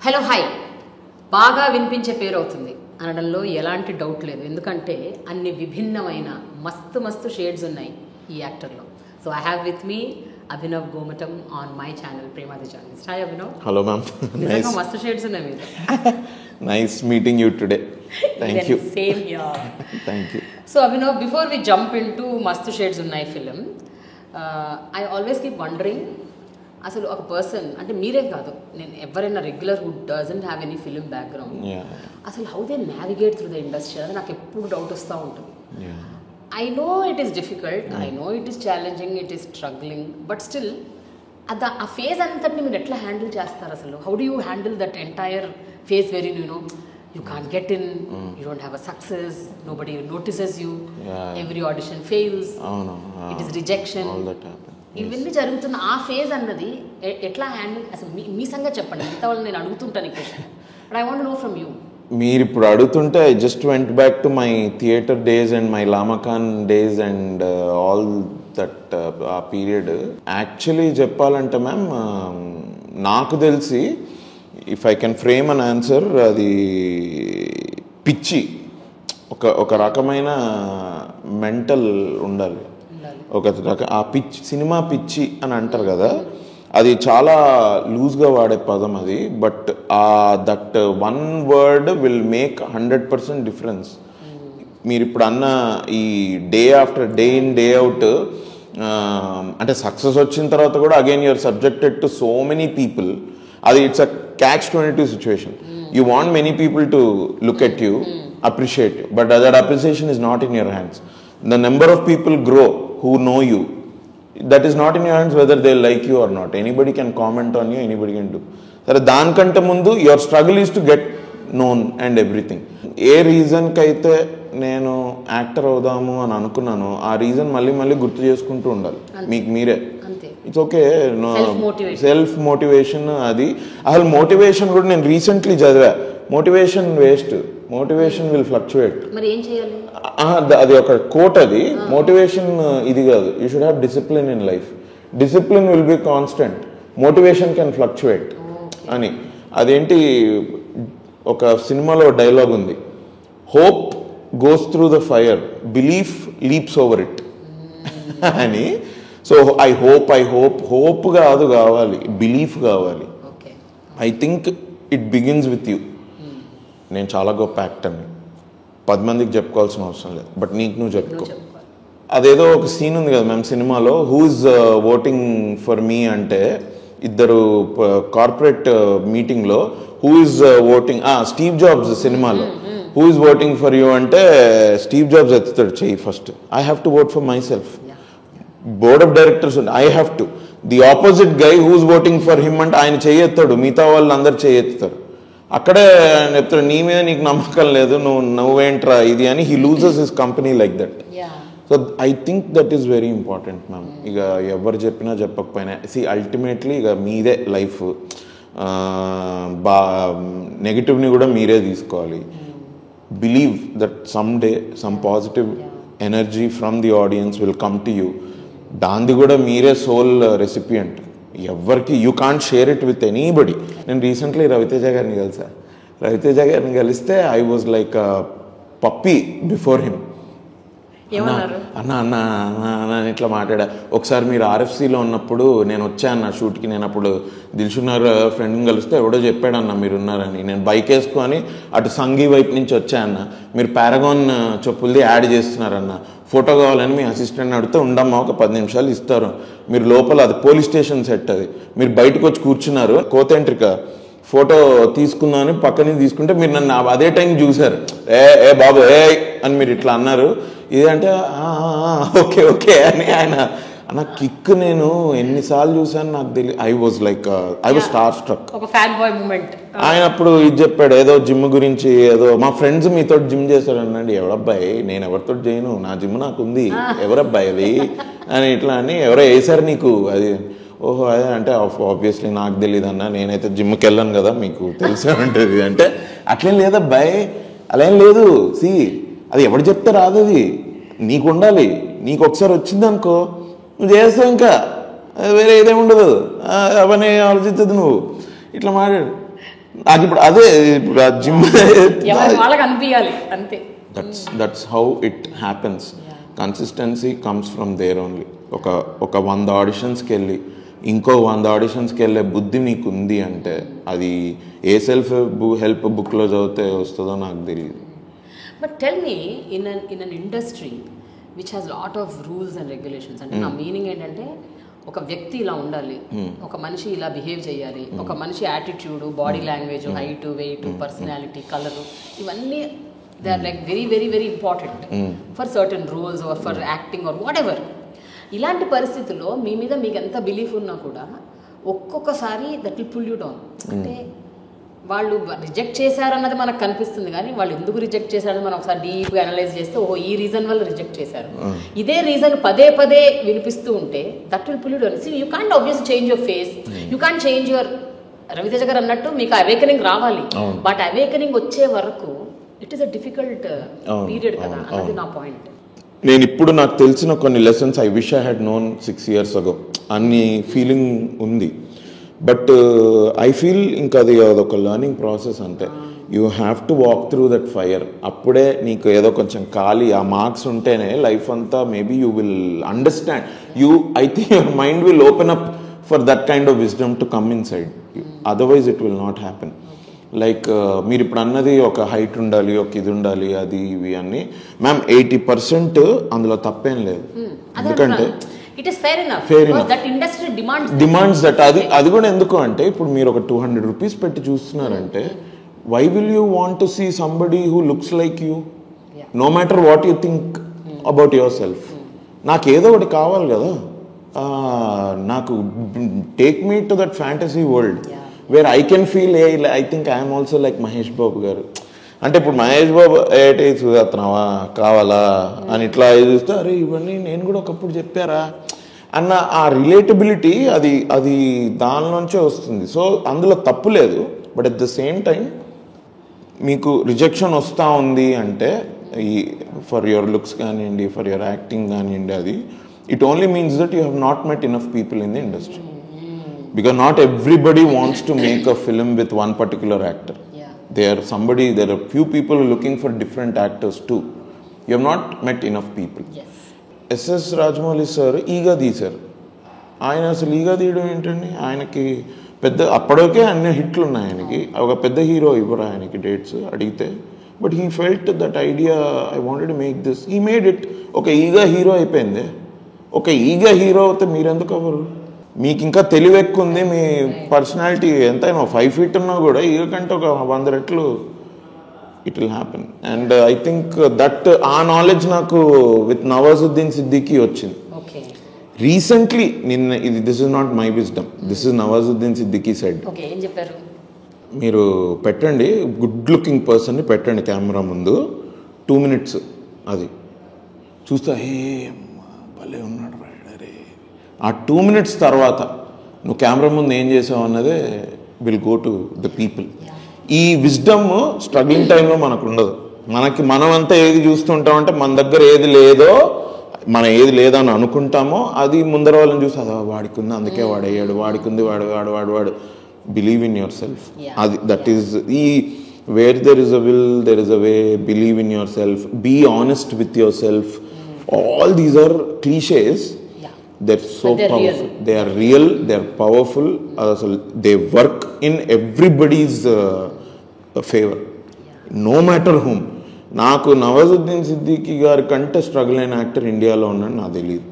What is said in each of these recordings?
Hello hi బాగా వినిపించే పేరు అవుతుంది అనడంలో ఎలాంటి డౌట్ లేదు. ఎందుకంటే అన్ని విభిన్నమైన మస్తు షేడ్స్ ఉన్నాయి ఈ యాక్టర్లో. So I have with me Abhinav Gomatam on my channel Premadi channel. Hi Abhinav. Hello ma'am. నిజంగా మస్తు షేడ్స్ ఉన్నాయి మీరు. Nice meeting you today. Thank you. Same here. Thank you. So Abhinav, before we jump in to మస్తు షేడ్స్ ఉన్నాయి film, I always keep wondering, అసలు ఒక person అంటే మీరే కాదు, నేను ఎవరైనా regular who doesn't have any film background, అసలు how they navigate through the industry అది నాకు ఎప్పుడు డౌట్ వస్తూ ఉంటుంది. I know it is difficult, I know it is challenging, it is struggling, but still ఆ ఫేజ్ అంతటిని మీరు ఎట్లా హ్యాండిల్ చేస్తారు అసలు? How do you handle that entire phase very you can't get in, you don't have a success, nobody notices you, every audition fails, it is rejection, all that happens. ఇవన్నీ జరుగుతున్న ఆ phase అన్నది ఎట్లా handle, అసలు మీ సంగతి చెప్పండి. మిగతా వాళ్ళు నేను అడుగుతుంటాను ఈ question, but I want to know from you. మీరు ఇప్పుడు అడుగుతుంటే I just went back to my theatre days and my Lamakaan days and all that ఆ పీరియడ్. యాక్చువల్లీ చెప్పాలంటే మ్యామ్, నాకు తెలిసి if I can frame an answer, అది పిచ్చి, ఒక రకమైన మెంటల్ ఉండాలి, ఆ పిచ్చి, సినిమా పిచ్చి అని అంటారు కదా, అది చాలా లూజ్గా వాడే పదం అది. But that one word will make 100% difference. మీరు ఇప్పుడు అన్న ఈ day after day in day out, అంటే సక్సెస్ వచ్చిన తర్వాత కూడా again you're subjected to so many people. అది it's a catch-22 situation. You want many people to look at you, appreciate you, but that appreciation is not in your hands. The number of people grow who know you, that is not in your hands whether they like you or not. Anybody can comment on you, anybody can do. Sare దానికంటే ముందు your struggle is to get known and everything. ఏ రీజన్కి అయితే నేను actor అవుదాము అని అనుకున్నాను, ఆ reason మళ్ళీ గుర్తు చేసుకుంటూ ఉండాలి మీకు మీరే. It's okay, self motivation. అది అసలు మోటివేషన్ కూడా నేను రీసెంట్లీ చదివా, motivation waste, motivation will fluctuate. అది ఒక కోట్, అది మోటివేషన్ ఇది కాదు. You should have discipline in life. Discipline will be constant, motivation can fluctuate అని. అదేంటి, ఒక సినిమాలో డైలాగ్ ఉంది, hope goes through the fire, belief leaps over it అని. సో ఐ హోప్ కాదు కావాలి, బిలీఫ్ కావాలి. I think it begins with you. నేను చాలా గొప్ప యాక్టర్ని, 10 మందికి చెప్పుకోవాల్సిన అవసరం లేదు, బట్ నీకు నువ్వు చెప్పుకో. అదేదో ఒక సీన్ ఉంది కదా మ్యామ్ సినిమాలో, who is voting for me అంటే, ఇద్దరు కార్పొరేట్ మీటింగ్లో who is voting, Steve Jobs సినిమాలో who is voting for you అంటే స్టీవ్ జాబ్స్ ఎత్తుతాడు చెయ్యి first, I have to vote for myself. Board of directors I have to. The opposite guy who's voting for him అంటే ఆయన చేయెత్తాడు, మిగతా వాళ్ళు అందరు చేయెత్తుతారు. అక్కడే ఆయన చెప్తాడు, నీ మీద నీకు నమ్మకం లేదు, నువ్వేంట్రా ఇది అని. He loses his company like that. So I think that is very important ma'am. ఇక ఎవరు చెప్పినా చెప్పకపోయినా, అల్టిమేట్లీ ఇక మీదే లైఫ్. నెగిటివ్ని కూడా మీరే తీసుకోవాలి. Believe that some day some positive energy from the audience will come to you. దాంది కూడా మీరే సోల్ రెసిపియంట్. ఎవరికి you can't share it with anybody. నేను రీసెంట్లీ రవితేజ గారిని కలిసా. రవితేజ గారిని కలిస్తే I was like puppy before him. అన్న ఇట్లా మాట్లాడా. ఒకసారి మీరు RFCలో ఉన్నప్పుడు నేను వచ్చాను షూట్కి. నేను అప్పుడు దిల్షునర్ ఫ్రెండ్ని కలిస్తే ఎవడో చెప్పాడన్న మీరున్నారని. నేను బైక్ వేసుకొని అటు సంఘీ వైపు నుంచి వచ్చాయన్న, మీరు పారాగాన్ చెప్పులది యాడ్ చేస్తున్నారన్న, ఫోటో కావాలని మీ అసిస్టెంట్ అడిగితే ఉండమ్మా ఒక 10 నిమిషాలు ఇస్తారు. మీరు లోపల, అది పోలీస్ స్టేషన్ సెట్, అది మీరు బయటకు వచ్చి కూర్చున్నారు, కోతెంట్రిక ఫోటో తీసుకుందామని పక్కన తీసుకుంటే మీరు నన్ను అదే టైం చూశారు. ఏ బాబు ఏ అని మీరు ఇట్లా అన్నారు. ఇదంటే ఓకే అని ఆయన అన్న కిక్. నేను ఎన్నిసార్లు చూసాను నాకు తెలియదు. I was star struck. ఆయన అప్పుడు ఇది చెప్పాడు, ఏదో జిమ్ గురించి, ఏదో మా ఫ్రెండ్స్ మీతో జిమ్ చేశాడు అన్నాడు. ఎవరబ్బాయి, నేను ఎవరితో చేయను, నా జిమ్ నాకు ఉంది, ఎవరబ్బాయి అది అని ఇట్లా అని. ఎవరో వేసారు నీకు అది? ఓహో అదే అంటే ఆబ్వియస్లీ నాకు తెలియదు అన్న, నేనైతే జిమ్కి వెళ్ళాను కదా, మీకు తెలిసే ఉంటుంది అంటే. అట్లేం లేదబ్బాయి, అలా ఏం లేదు. అది ఎవరు చెప్తే రాదు, అది నీకు ఉండాలి. నీకు ఒకసారి వచ్చిందనుకో నువ్వు చేస్తావు, ఇంకా వేరే ఏదేమి ఉండదు, అవన్నీ ఆలోచించదు నువ్వు. ఇట్లా మాట్లాడు. నాకు ఇప్పుడు అదే ఇప్పుడు ఆ జిమ్ వాళ్ళకి అనిపించాలి అంతే. That's how it happens. Consistency comes from there only. ఒక 100 ఆడిషన్స్కి వెళ్ళి ఇంకో 100 ఆడిషన్స్కి వెళ్ళే బుద్ధి నీకు ఉంది అంటే అది ఏ హెల్ప్ బుక్లో చదివితే వస్తుందో నాకు తెలియదు. But tell me in an industry which has lot of rules and regulations, అంటే నా మీనింగ్ ఏంటంటే ఒక వ్యక్తి ఇలా ఉండాలి, ఒక మనిషి ఇలా బిహేవ్ చేయాలి, ఒక మనిషి attitude, body language, height, weight, personality, colour, ఇవన్నీ they are like very very very important for certain roles or for acting or whatever. ఇలాంటి పరిస్థితుల్లో మీ మీద మీకు ఎంత బిలీఫ్ ఉన్నా కూడా ఒక్కొక్కసారి that will pull you down. అంటే వాళ్ళు రిజెక్ట్ చేశారన్నది మనకు కనిపిస్తుంది, కానీ వాళ్ళు ఎందుకు రిజెక్ట్ చేశారని మనం ఒకసారి డీప్గా అనలైజ్ చేస్తే ఓహో ఈ రీజన్ వల్ల రిజెక్ట్ చేశారు, ఇదే రీజన్ పదే పదే వినిపిస్తూ ఉంటే that will pull you down. You can't obviously change your face, you can't change your, Ravi Teja గారు అన్నట్టు మీకు అవేకనింగ్ రావాలి, బట్ అవేకనింగ్ వచ్చే వరకు it is a difficult period కదా అన్నది నా పాయింట్. నేను ఇప్పుడు నాకు తెలిసిన కొన్ని lessons I wish I had known 6 years ago అన్ని ఫీలింగ్ ఉంది. బట్ ఐ ఫీల్ ఇంకా అదొక లర్నింగ్ ప్రాసెస్ అంతే. You have to walk through that fire. అప్పుడే నీకు ఏదో కొంచెం ఖాళీ ఆ మార్క్స్ ఉంటేనే లైఫ్ అంతా maybe you will understand. I think your mind will open up for that kind of wisdom to come in side. Otherwise it will not happen. Like మీరు ఇప్పుడు అన్నది ఒక హైట్ ఉండాలి, ఒక ఇది ఉండాలి, అది ఇవి అన్ని మ్యామ్ 80% అందులో తప్పేం లేదు. ఎందుకంటే డిమాండ్స్ దట్ అది కూడా ఎందుకు అంటే ఇప్పుడు మీరు ఒక 200 rupees పెట్టి చూస్తున్నారంటే why will you want to see somebody who looks like you no matter what you think about yourself. నాకు ఏదో ఒకటి కావాలి కదా, నాకు take me to that fantasy world where I can feel I think I'm also like Mahesh Babu garu. అంటే ఇప్పుడు మహేష్ బాబు ఏటి చూస్తున్నావా కావాలా అని ఇట్లా చూస్తే అరే ఇవన్నీ నేను కూడా ఒకప్పుడు చెప్పారా అన్న ఆ రిలేటబిలిటీ అది దానిలోంచే వస్తుంది. సో అందులో తప్పు లేదు. But at the same time మీకు రిజెక్షన్ వస్తూ ఉంది అంటే ఈ ఫర్ యువర్ లుక్స్ కానివ్వండి, ఫర్ యువర్ యాక్టింగ్ కానివ్వండి, అది it only means that you have not met enough people in the industry. Because not everybody wants to make a film with one particular actor. There are few people looking for different actors too. You have not met enough people. S.S. Rajamouli sir ఈగా తీశారు. ఆయన అసలు ఈగా తీయడం ఏంటండి, ఆయనకి పెద్ద అప్పటికే అన్ని హిట్లు ఉన్నాయి ఆయనకి, ఒక పెద్ద హీరో ఇవ్వరు ఆయనకి డేట్స్ అడిగితే. But he felt that idea I wanted to make this, he made it. ఒక ఈగా హీరో అయిపోయింది. ఒక ఈగా హీరో అయితే మీరెందుకు అవ్వరు? మీకు ఇంకా తెలివి ఎక్కువ ఉంది, మీ పర్సనాలిటీ ఎంతైనా 5 feet ఉన్నా కూడా ఈగ కంటే ఒక 100 రెట్లు it will happen. And I think that ఆ నాలెడ్జ్ నాకు విత్ నవాజుద్దీన్ సిద్దికీ వచ్చింది recently. This is not my wisdom, this is Nawazuddin Siddiqui said. మీరు పెట్టండి గుడ్ లుకింగ్ పర్సన్ని పెట్టండి కెమెరా ముందు 2 minutes, అది చూస్తా భలే ఉన్నాడు రైడరే. ఆ 2 minutes తర్వాత నువ్వు కెమెరా ముందు ఏం చేసావు అన్నదే will go to the people. ఈ విజ్డమ్ స్ట్రగ్లింగ్ టైంలో మనకు ఉండదు. మనమంతా ఏది చూస్తుంటామంటే మన దగ్గర ఏది లేదో, ఏది లేదో అని అనుకుంటామో అది ముందర వాళ్ళని చూసి అదా వాడికి ఉంది అందుకే వాడు అయ్యాడు, వాడికి ఉంది వాడు బిలీవ్ ఇన్ యువర్ సెల్ఫ్. అది that is where there is a will there is a way. Believe in yourself, be honest with yourself. All these are clichés. They're so powerful. They are real. They're powerful. They work in everybody's favor, no matter whom. నాకు నవాజుద్దీన్ సిద్దికీ గారి కంటే struggle అయిన actor ఇండియాలో ఉన్నాడు నాకు తెలియదు.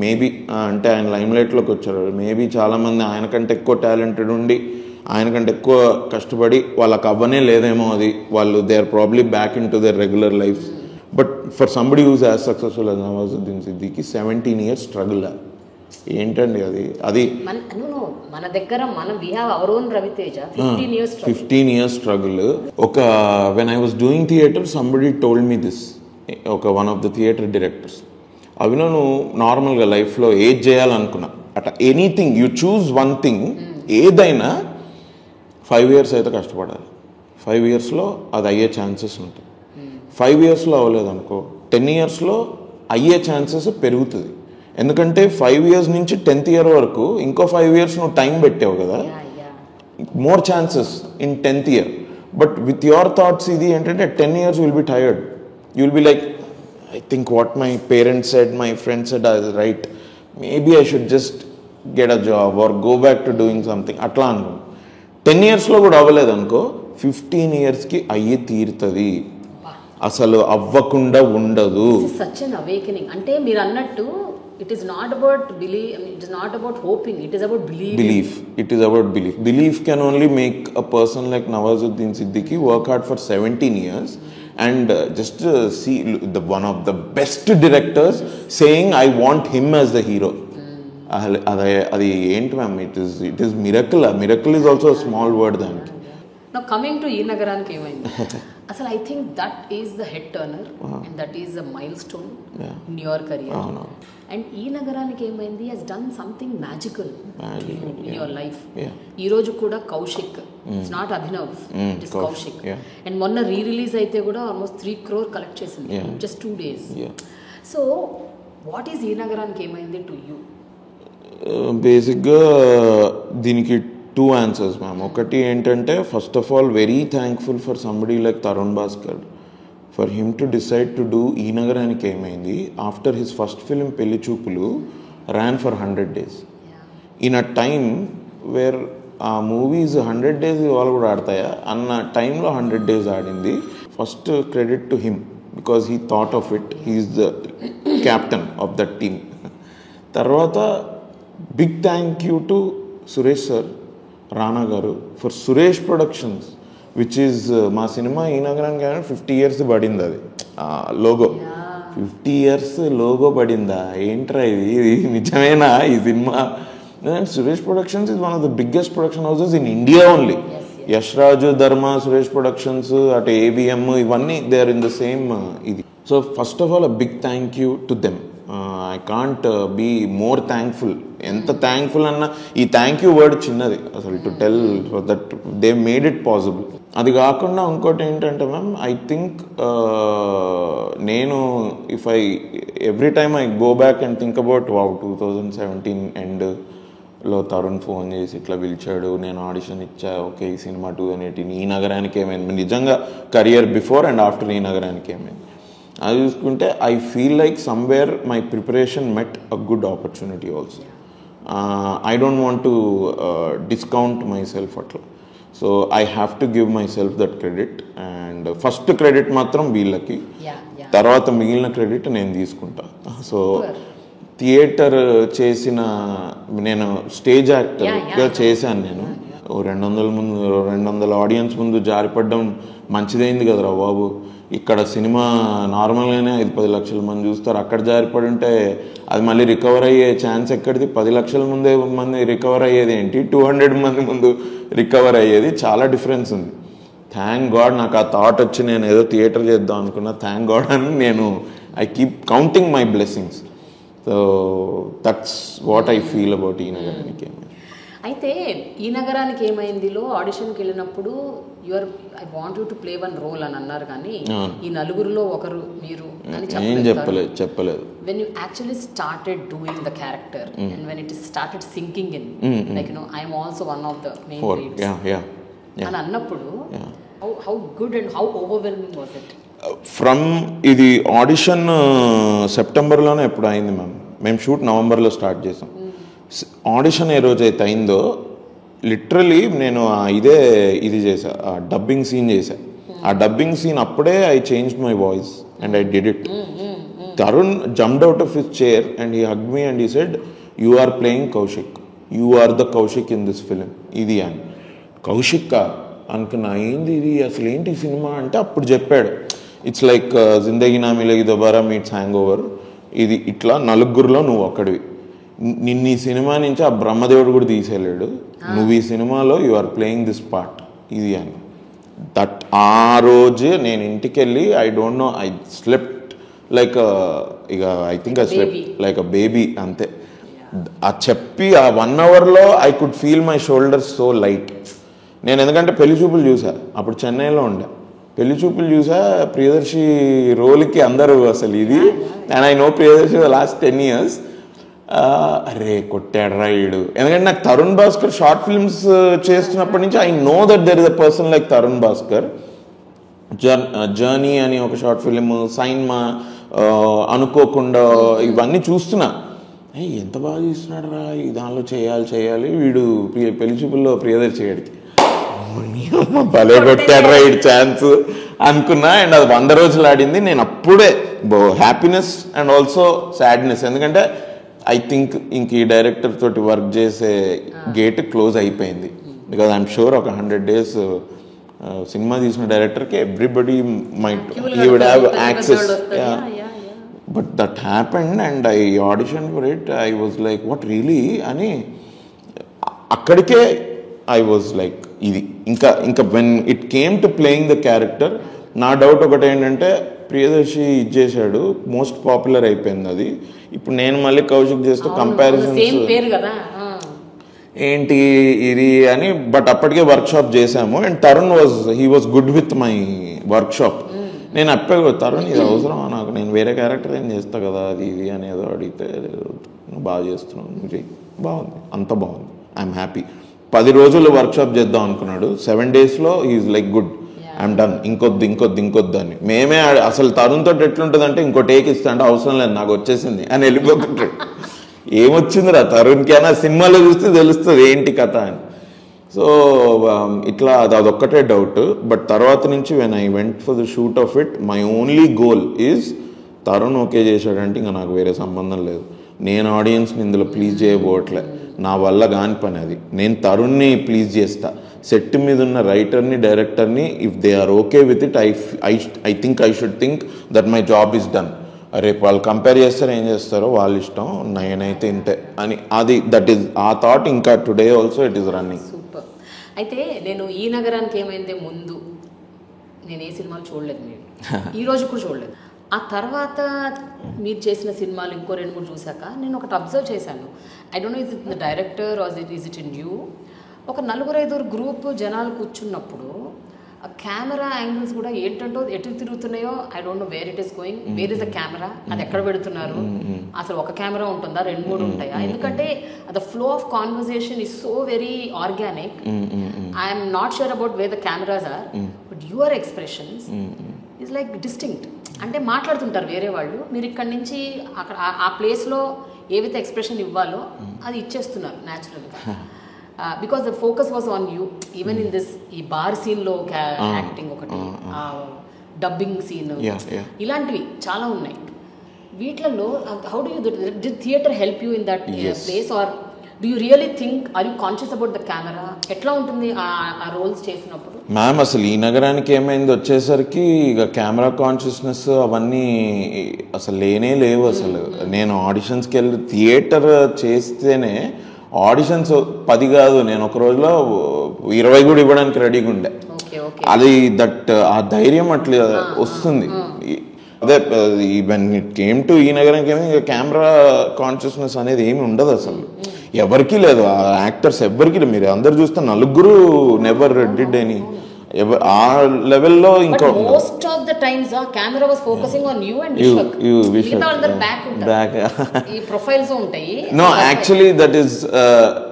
Maybe అంటే ఆయన లైమ్లైట్లోకి వచ్చారు. మేబీ చాలామంది ఆయన కంటే ఎక్కువ టాలెంటెడ్ ఉండి ఆయన కంటే ఎక్కువ కష్టపడి వాళ్ళకి అవ్వనే లేదేమో, అది వాళ్ళు they are probably back into their regular life. But for somebody who's as successful as Nawazuddin Siddiqui 17 years struggle. ఏంటండి అది మన దగ్గర we have our own Raviteja 15 years struggle. ఒక when I was doing theatre, somebody told me this, one of the theatre directors, అవినో నువ్వు నార్మల్గా లైఫ్లో ఏది చేయాలనుకున్నా అట్లా anything you choose one thing, ఏదైనా 5 years అయితే కష్టపడాలి. 5 yearsలో అది అయ్యే ఛాన్సెస్ ఉంటాయి. 5 yearsలో అవ్వలేదనుకో 10 yearsలో అయ్యే ఛాన్సెస్ పెరుగుతుంది. ఎందుకంటే 5 years నుంచి 10th year వరకు ఇంకో 5 years నువ్వు టైం పెట్టావు కదా, more chances in 10th year. But with your thoughts, idi entante at 10 years you will be tired. You will be like, I think what my parents said, my friends said is right. Maybe I should just get a job or go back to doing something. Atla anko 10 years లో కూడా అవ్వలేదు అనుకో 15 years కి అయ్యి తీరుతుంది, అసలు అవ్వకుండా ఉండదు. Such an awakening. అంటే మీరు అన్నట్టు it is not about belief, I mean, it is not about hoping, it is about belief. It is about belief. Belief can only make a person like Nawazuddin Siddiqui work hard for 17 years and just see the one of the best directors saying I want him as the hero. అది ఏంటి ma'am, it is miracle. Miracle is also a small word దానికి. Now coming to ఈ నగరానికి ఏమైంది అసలు, I think that is the head turner and that is a milestone in your career. And ఈ నగరానికి ఏమైంది has done something magical in your life. ఈ రోజు కూడా Kaushik, it's not Abhinav, it is Kaushik. And మొన్న రీ-రిలీజ్ అయితే కూడా almost 3 crore కలెక్ట్ చేసింది in just 2 days. So what is ఈ నగరానికి ఏమైంది to you? బేసిక్గా దీనికి 2 answers మ్యామ్. ఒకటి ఏంటంటే first of all very thankful for somebody like Tarun Bhaskar, for him to decide to do ఈ నగరానికి ఏమైంది ఆఫ్టర్ హిస్ ఫస్ట్ ఫిలిం పెళ్లి చూపులు ran for 100 days. In a time where ఆ మూవీస్ 100 days వాళ్ళు కూడా ఆడతాయా అన్న టైంలో 100 days ఆడింది. First credit to him because he thought of it, he's the captain of that team. తర్వాత big thank you to Suresh sir, Rana garu, for Suresh Productions which is మా సినిమా ఈ నగరానికి 50 years పడింది. అది లోగో 50 years లోగో పడిందా ఏంట్రా ఇది నిజమేనా ఈ సినిమా? Suresh Productions is one of the biggest production houses in India only. Yash Raju, Dharma, Suresh Productions, అటు ABM, ఇవన్నీ they are in the same ఇది. So first of all a big thank you to them. I can't be more thankful. ఎంత thankful అన్నా ఈ thank you word చిన్నది అసలు to tell that they made it possible. అది కాకుండా ఇంకోటి ఏంటంటే మ్యామ్, ఐ థింక్ నేను if every time I go back and think about 2017 ఎండ్లో తరుణ్ ఫోన్ చేసి ఇట్లా పిలిచాడు, నేను ఆడిషన్ ఇచ్చా, ఓకే ఈ సినిమా 2018 ఈ నగరానికి ఏమైంది, నిజంగా కెరియర్ బిఫోర్ అండ్ ఆఫ్టర్ ఈ నగరానికి ఏమైంది అది చూసుకుంటే I feel like somewhere my preparation met a good opportunity also. I don't want to discount myself అట్లా. So I have to give myself that credit. And first credit మాత్రం వీళ్ళకి, తర్వాత మిగిలిన క్రెడిట్ నేను తీసుకుంటా. So theatre చేసిన, నేను stage యాక్టర్గా చేశాను. నేను 200 ఆడియన్స్ ముందు జారిపడ్డం మంచిదైంది కదరా బాబు. ఇక్కడ సినిమా నార్మల్గానే 5-10 లక్షల మంది చూస్తారు, అక్కడ జారిపడి ఉంటే అది మళ్ళీ రికవర్ అయ్యే ఛాన్స్ ఎక్కడిది? 10 లక్షల మంది రికవర్ అయ్యేది ఏంటి, 200 మంది ముందు రికవర్ అయ్యేది, చాలా డిఫరెన్స్ ఉంది. థ్యాంక్ గాడ్ నాకు ఆ థాట్ వచ్చి నేను ఏదో థియేటర్ చేద్దాం అనుకున్నా. థ్యాంక్ గాడ్ అని నేను I keep counting my blessings. So that's what I feel about ఈ నగరానికి. అయితే ఈ నగరానికి ఏమైందిలో ఆడిషన్కి వెళ్ళినప్పుడు I want you to play one role అని అన్నారు, కానీ ఈ నలుగురిలో ఒకరు మీరు అని చెప్పలేదు. When you actually started doing the character and when it started sinking in like I'm also one of the main leads అని అన్నప్పుడు how good and how overwhelming was it? From ఇది ఆడిషన్ సెప్టెంబర్లోనే ఎప్పుడు అయింది మ్యామ్, మేము shoot నవంబర్లో start చేసాం. Audition ఏ రోజైతే అయిందో లిటరలీ నేను ఇది చేశా, డబ్బింగ్ సీన్ చేశా. ఆ డబ్బింగ్ సీన్ అప్పుడే I changed my voice and I did it. Tarun jumped out of his chair and he hugged me and he said you are playing Kaushik, you are the Kaushik in this film. ఇది అని కౌశిక్ అనుకున్నా, ఏంది ఇది అసలు ఏంటి cinema అంటే అప్పుడు చెప్పాడు, ఇట్స్ లైక్ జిందగీ నా మిలేగి దోబారా మీట్స్ హ్యాంగ్ ఓవర్. ఇది ఇట్లా నలుగురిలో నువ్వు ఒక్కడివి, నిన్న ఈ సినిమా నుంచి ఆ బ్రహ్మదేవుడు కూడా తీసేయలేడు, నువ్వు ఈ సినిమాలో you are playing this part ఇది అని. దట్ ఆ రోజు నేను ఇంటికి వెళ్ళి I don't know, I slept like ఇక I think I slept like a baby అంతే. ఆ చెప్పి ఆ 1 hourలో I could feel my shoulders so light. నేను ఎందుకంటే పెళ్లి చూపులు చూసా, అప్పుడు చెన్నైలో ఉండే, పెళ్లి చూపులు చూసా, ప్రియదర్శి రోల్కి అందరూ అసలు ఇది, and I know Priyadarshi the last 10 years. అరే కొట్టాడు రైడు. ఎందుకంటే నాకు తరుణ్ భాస్కర్ షార్ట్ ఫిల్మ్స్ చేస్తున్నప్పటి నుంచి I know that there is a person like Tarun Bhaskar. Journey అని ఒక షార్ట్ ఫిలిం, సైన్మా, అనుకోకుండా, ఇవన్నీ చూస్తున్నా. ఎంత బాగా చూస్తున్నాడు రా, దానిలో చేయాలి వీడు పెళ్లి చూపుల్లో ప్రియదర్శి చేయడికి భలే కొట్టాడు రా ఈ ఛాన్స్ అనుకున్నా. అండ్ అది 100 రోజులు ఆడింది. నేను అప్పుడే హ్యాపీనెస్ అండ్ ఆల్సో సాడ్నెస్, ఎందుకంటే ఐ థింక్ ఇంక ఈ డైరెక్టర్ తోటి వర్క్ చేసే గేట్ క్లోజ్ అయిపోయింది. బికాజ్ ఐఎమ్ షూర్ ఒక 100 days సినిమా తీసిన డైరెక్టర్కి everybody might he would have access. But that happened and I audition for it. I was like what really అని అక్కడికే ఐ వాజ్ లైక్ ఇది ఇంకా when it came to playing the character, నా doubt ఒకటి ఏంటంటే ప్రియదర్శి ఇచ్చేసాడు, మోస్ట్ పాపులర్ అయిపోయింది అది. ఇప్పుడు నేను మళ్ళీ కౌశిక్ చేస్తూ కంపారిజన్స్ ఏంటి ఇది అని. బట్ అప్పటికే వర్క్షాప్ చేశాము and Tarun he was good with my workshop. నేను అప్పే తరుణ్ ఇది అవసరమా నాకు, నేను వేరే క్యారెక్టర్ ఏం చేస్తా కదా అది ఇది అనేదో అడిగితే నువ్వు బాగా చేస్తున్నావు, నువ్వు చెయ్యి, బాగుంది, అంత బాగుంది, ఐఎమ్ హ్యాపీ. 10 రోజులు వర్క్షాప్ చేద్దాం అనుకున్నాడు, 7 daysలో he's like good, I'm done, ఇంకొద్దు అని. మేమే అసలు తరుణ్ తోటి ఎట్లుంటుంది అంటే ఇంకో టేక్ ఇస్తా అంటే అవసరం లేదు నాకు వచ్చేసింది అని వెళ్ళిపోతుంటాడు. ఏమొచ్చిందిరా తరుణ్కి అయినా సినిమాలో చూస్తే తెలుస్తుంది ఏంటి కథ అని. సో ఇట్లా అదొక్కటే డౌట్. బట్ తర్వాత నుంచి when I went for the shoot of it, my only goal is Tarun okay చేశాడంటే ఇంకా నాకు వేరే సంబంధం లేదు. నేను ఆడియన్స్ని ఇందులో ప్లీజ్ చేయబోవట్లే, నా వల్ల కాని పని అది. నేను తరుణ్ని ప్లీజ్ చేస్తా, సెట్ మీద ఉన్న రైటర్ని, డైరెక్టర్ని. If they are okay with it, I think I should think that my job is done. రేపు వాళ్ళు కంపేర్ చేస్తారో ఏం చేస్తారో వాళ్ళ ఇష్టం, నేనైతే ఇంతే అని. అది దట్ ఈస్ ఆ థాట్ ఇంకా today also it is running. Super. అయితే నేను ఈ నగరానికి ఏమైందే ముందు నేను ఏ సినిమాలు చూడలేదు, మీరు ఈ రోజు కూడా చూడలేదు. ఆ తర్వాత మీరు చేసిన సినిమాలు ఇంకో 2-3 చూశాక నేను ఒకటి అబ్జర్వ్ చేశాను. I don't know is it the director or is it in you. ఒక 4-5 గ్రూప్ జనాలు కూర్చున్నప్పుడు ఆ కెమెరా యాంగిల్స్ కూడా ఏంటంటో ఎటు తిరుగుతున్నాయో, I don't know where it is going, where is the camera, అది ఎక్కడ పెడుతున్నారు, అసలు ఒక కెమెరా ఉంటుందా, 2-3 ఉంటాయా? ఎందుకంటే the flow of conversation is so very organic. I'm not sure about where the cameras are, but your expressions is like distinct. అంటే మాట్లాడుతుంటారు వేరే వాళ్ళు, మీరు ఇక్కడ నుంచి అక్కడ ఆ ప్లేస్లో ఏవైతే ఎక్స్ప్రెషన్ ఇవ్వాలో అది ఇచ్చేస్తున్నారు న్యాచురల్గా. Because the focus was on you. Even in this ఈ బార్ సీన్లో యాక్టింగ్ ఒకటి, డబ్బింగ్ సీన్, ఇలాంటివి చాలా ఉన్నాయి. వీటిలలో how do you the theatre help you in that place, or do you really think, or you conscious about the camera? ఎట్లా ఉంటుంది ఆ రోల్స్ చేసినప్పుడు? మ్యామ్ అసలు ఈ నగరానికి ఏమైంది వచ్చేసరికి ఇక కెమెరా కాన్షియస్నెస్ అవన్నీ అసలు లేవు. అసలు నేను ఆడిషన్స్కి వెళ్ళి థియేటర్ చేస్తేనే ఆడిషన్స్ 10 కాదు, నేను ఒక రోజులో 20 కూడా ఇవ్వడానికి రెడీగా ఉండే. అది ఆ ధైర్యం అట్లా వస్తుంది. అదే వెన్ ఇట్ కేమ్ టు ఈ నగరానికి ఏమి కెమెరా కాన్షియస్నెస్ అనేది ఏమి ఉండదు అసలు, ఎవరికి లేదు. ఆ యాక్టర్స్ ఎవరికి లేదు. మీరు అందరు చూస్తే 4 నెవర్ డిడ్ ఎనీ ఆ లెవెల్లో. ఇంకా most of the times camera was focusing on you and మిగతా అందరూ బ్యాక్ ఈ ప్రొఫైల్స్ ఉంటాయి. No actually that is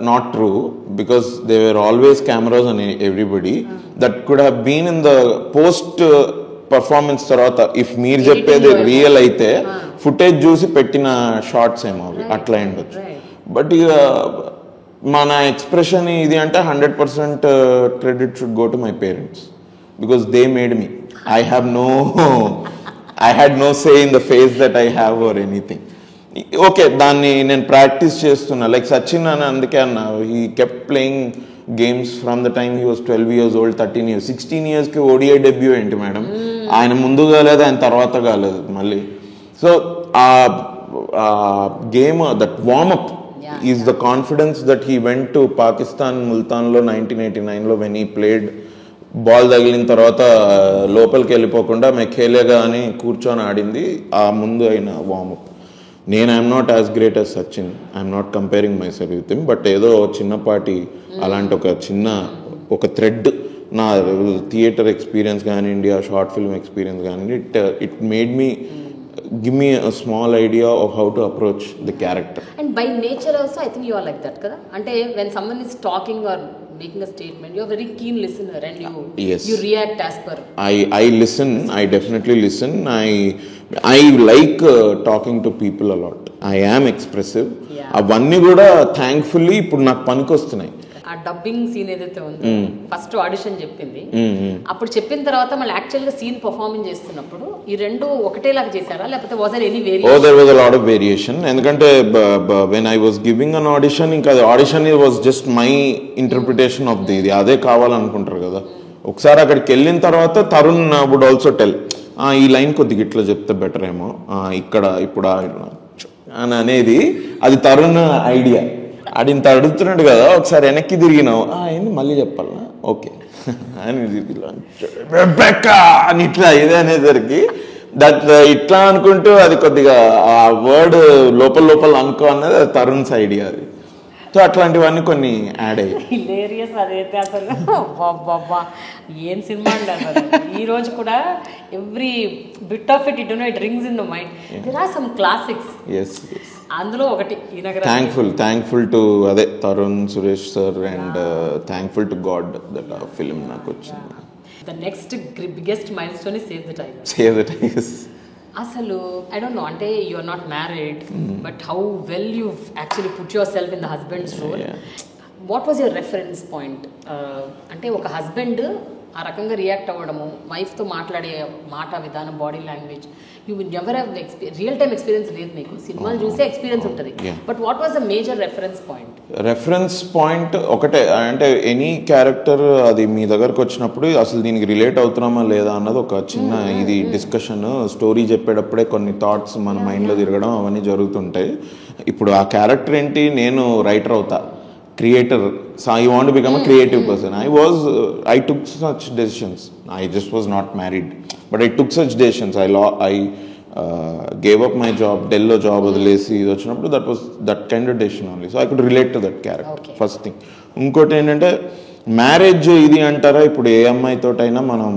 not true, because they were always cameras on everybody. That could have been in the post performance తర్వాత. ఇఫ్ మీరు చెప్పేది real అయితే footage చూసి పెట్టిన షార్ట్స్ ఏమో అవి అట్లా ఉండొచ్చు. బట్ ఇక మన ఎక్స్ప్రెషన్ ఇది అంటే 100% credit should go to my parents, because they made me. I had no say in the face that I have or anything. Okay, దాన్ని నేను ప్రాక్టీస్ చేస్తున్నా. లైక్ సచిన్ అని అందుకే అన్న, he kept playing games from the time he was 12 years old, 13 years, 16 yearsకి ODI debut ఏంటి madam? ఆయన ముందు కాలేదు, ఆయన తర్వాత కాలేదు మళ్ళీ. సో ఆ గేమ్, that warmup is the confidence that he went to Pakistan ముల్తాన్లో 1989లో వెన్ హీ ప్లేడ్. బాల్ తగిలిన తర్వాత లోపలికి వెళ్ళిపోకుండా మెఖేలేగా అని కూర్చొని ఆడింది ఆ ముందు అయిన వార్మప్. నేను I'm not as great as Sachin, I'm not comparing my self with him, but ఏదో చిన్నపాటి అలాంటి ఒక థ్రెడ్ నా థియేటర్ ఎక్స్పీరియన్స్ కానివ్వండి, ఆ షార్ట్ ఫిల్మ్ ఎక్స్పీరియన్స్ కానివ్వండి, it made me give me a small idea of how to approach the character. And by nature also, I think you are like that, kada? Ante when someone is talking or making a statement, you are very keen listener and you react as per. I listen. I definitely listen. I like talking to people a lot. I am expressive. అవన్నీ కూడా thankfully ఇప్పుడు నాకు పనికొస్తున్నాయి. ఆ dubbing scene ఏదైతే ఉందో first audition చెప్పింది, అప్పుడు చెప్పిన తర్వాత మళ్ళీ యాక్చువల్ గా సీన్ పర్ఫార్మెన్స్ చేస్తున్నప్పుడు ఈ రెండు ఒకటేలాగా చేశారా లేకపోతే was there any variation? Oh there was a lot of variation. ఎందుకంటే when I was giving an audition, ఇంకా audition was just my interpretation of ఇది, అదే కావాలనుకుంటారు కదా. ఒకసారి అక్కడికి వెళ్ళిన తర్వాత తరుణ్ వుడ్ ఆల్సో టెల్, ఈ లైన్ కొద్దిగా ఇట్లా చెప్తే బెటర్ ఏమో, ఇక్కడ ఇప్పుడు అని అనేది అది తరుణ్ ఐడియా. ఆడింత అడుగుతున్నాడు కదా, ఒకసారి వెనక్కి తిరిగినావు ఏంది మళ్ళీ చెప్పాలనా, ఓకే అని అని ఇట్లా ఇదే అనేసరికి దట్ ఇట్లా అనుకుంటూ అది కొద్దిగా ఆ వర్డ్ లోపల లోపల అనుకో అన్నది అది తరుణ్స్ ఐడియా అది. సో అట్లాంటివన్నీ కొన్ని యాడ్ అయ్యాయి. హిలేరియస్ అదైతే అసలు బాబా ఏం సినిమా అండి అసలు. ఈ రోజు కూడా every bit of it it rings in the mind. There are some classics. అందులో ఒకటి థ్యాంక్ఫుల్ టు అదే Tarun, Suresh sir and thankful to God that ఆ ఫిల్మ్ నాకు వచ్చింది. The next biggest milestone is save the tigers. అసలు I don't know, అంటే you are not married but how well you actually put yourself in the husband's role. What was your reference point? అంటే ఒక husband ఆ రకంగా react అవ్వడము, వైఫ్తో మాట్లాడే మాట విధానం, body language, you never have real time experience లేదు మీకు, సినిమాలు చూసే ఎక్స్పీరియన్స్ ఉంటుంది. But what was the major reference point? Reference point ఒకటే, అంటే ఎనీ క్యారెక్టర్ అది మీ దగ్గరకు వచ్చినప్పుడు అసలు దీనికి రిలేట్ అవుతున్నామా లేదా అన్నది ఒక చిన్న ఇది డిస్కషన్, స్టోరీ చెప్పేటప్పుడే కొన్ని థాట్స్ మన మైండ్లో తిరగడం అవన్నీ జరుగుతుంటాయి. ఇప్పుడు ఆ క్యారెక్టర్ ఏంటి, నేను రైటర్ అవుతా, creator, so I want to become a creative person. I took such decisions. I just was not married, but I took such decisions. I gave up my job, Dello job వదిలేసి ఇది వచ్చినప్పుడు that kind of decision only, so I could relate to that character. First thing. ఇంకోటి ఏంటంటే marriage ఇది అంటారా, ఇప్పుడు ఏ అమ్మాయితోటైనా మనం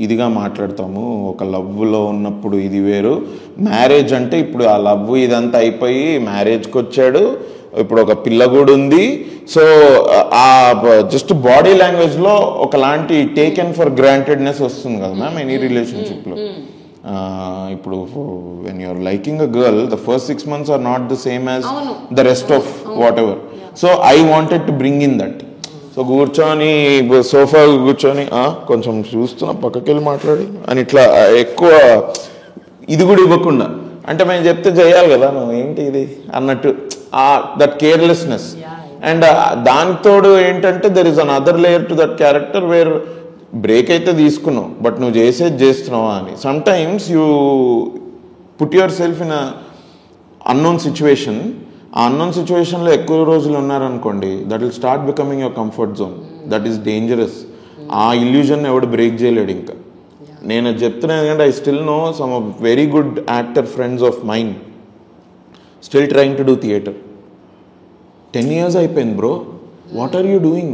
ఇదిగా మాట్లాడతాము, ఒక లవ్లో ఉన్నప్పుడు ఇది వేరు, మ్యారేజ్ అంటే ఇప్పుడు ఆ లవ్ ఇదంతా అయిపోయి మ్యారేజ్కి వచ్చాడు, ఇప్పుడు ఒక పిల్ల కూడా ఉంది. సో ఆ జస్ట్ బాడీ లాంగ్వేజ్లో ఒకలాంటి టేకెన్ ఫర్ గ్రాంటెడ్నెస్ వస్తుంది కదా మ్యామ్ ఎనీ రిలేషన్షిప్లో. ఇప్పుడు when you're liking a girl, the first 6 months are not the same as the rest of whatever. So I wanted to bring in that. So కూర్చొని sofa కూర్చొని కొంచెం చూస్తున్నా పక్కకి వెళ్ళి మాట్లాడి అని ఇట్లా ఎక్కువ ఇది కూడా ఇవ్వకుండా, అంటే మేము చెప్తే చేయాలి కదా నువ్వు ఏంటి ఇది అన్నట్టు, దట్ కేర్లెస్నెస్. అండ్ దానితోడు ఏంటంటే there is another layer to that character where break అయితే తీసుకున్నావు బట్ నువ్వు చేసేది చేస్తున్నావా అని. Sometimes you put yourself in a unknown situation. ఆ అన్నోన్ సిచ్యువేషన్లో ఎక్కువ రోజులు ఉన్నారనుకోండి, that will start becoming your comfort zone. That is dangerous. ఆ ఇల్యూజన్ ఎవడు బ్రేక్ చేయలేడు ఇంకా. నేను అది చెప్తున్నాను ఎందుకంటే I still know some of very good actor friends of mind still trying to do theatre. 10 years అయిపోయింది bro, what are you doing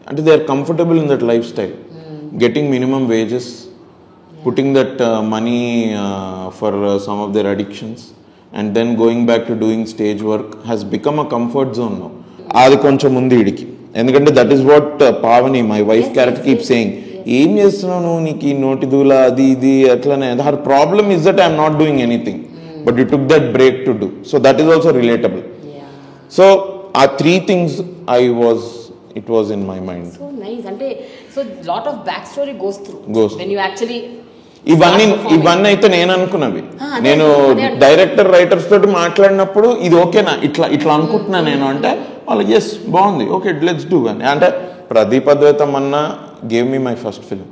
అంటే they are comfortable in that lifestyle, getting minimum wages, putting that money for some of their addictions and then going back to doing stage work has become a comfort zone now. అది కొంచెం ఉంది వీడికి, ఎందుకంటే that is what Pavani my wife character keep saying, ఏం చేస్తున్నావు నువ్వు, నీకు ఈ నోటి దూల అది ఇది అట్లనే. Her problem is that I'm not doing anything but you took that break to do. So that is also relatable. So are 3 things it was in my mind. So nice. Ante so lot of backstory goes through when you actually ఇవన్నీ అయితే నేను అనుకున్నవి. నేను director writers తోటి మాట్లాడినప్పుడు ఇది ఓకేనా ఇట్లా అనుకుంటున్నా నేను అంటే వాళ్ళు ఎస్ బాగుంది ఓకే లెట్స్ డూ అని. అంటే ప్రదీప్ అద్వైతం అన్న gave me my first film.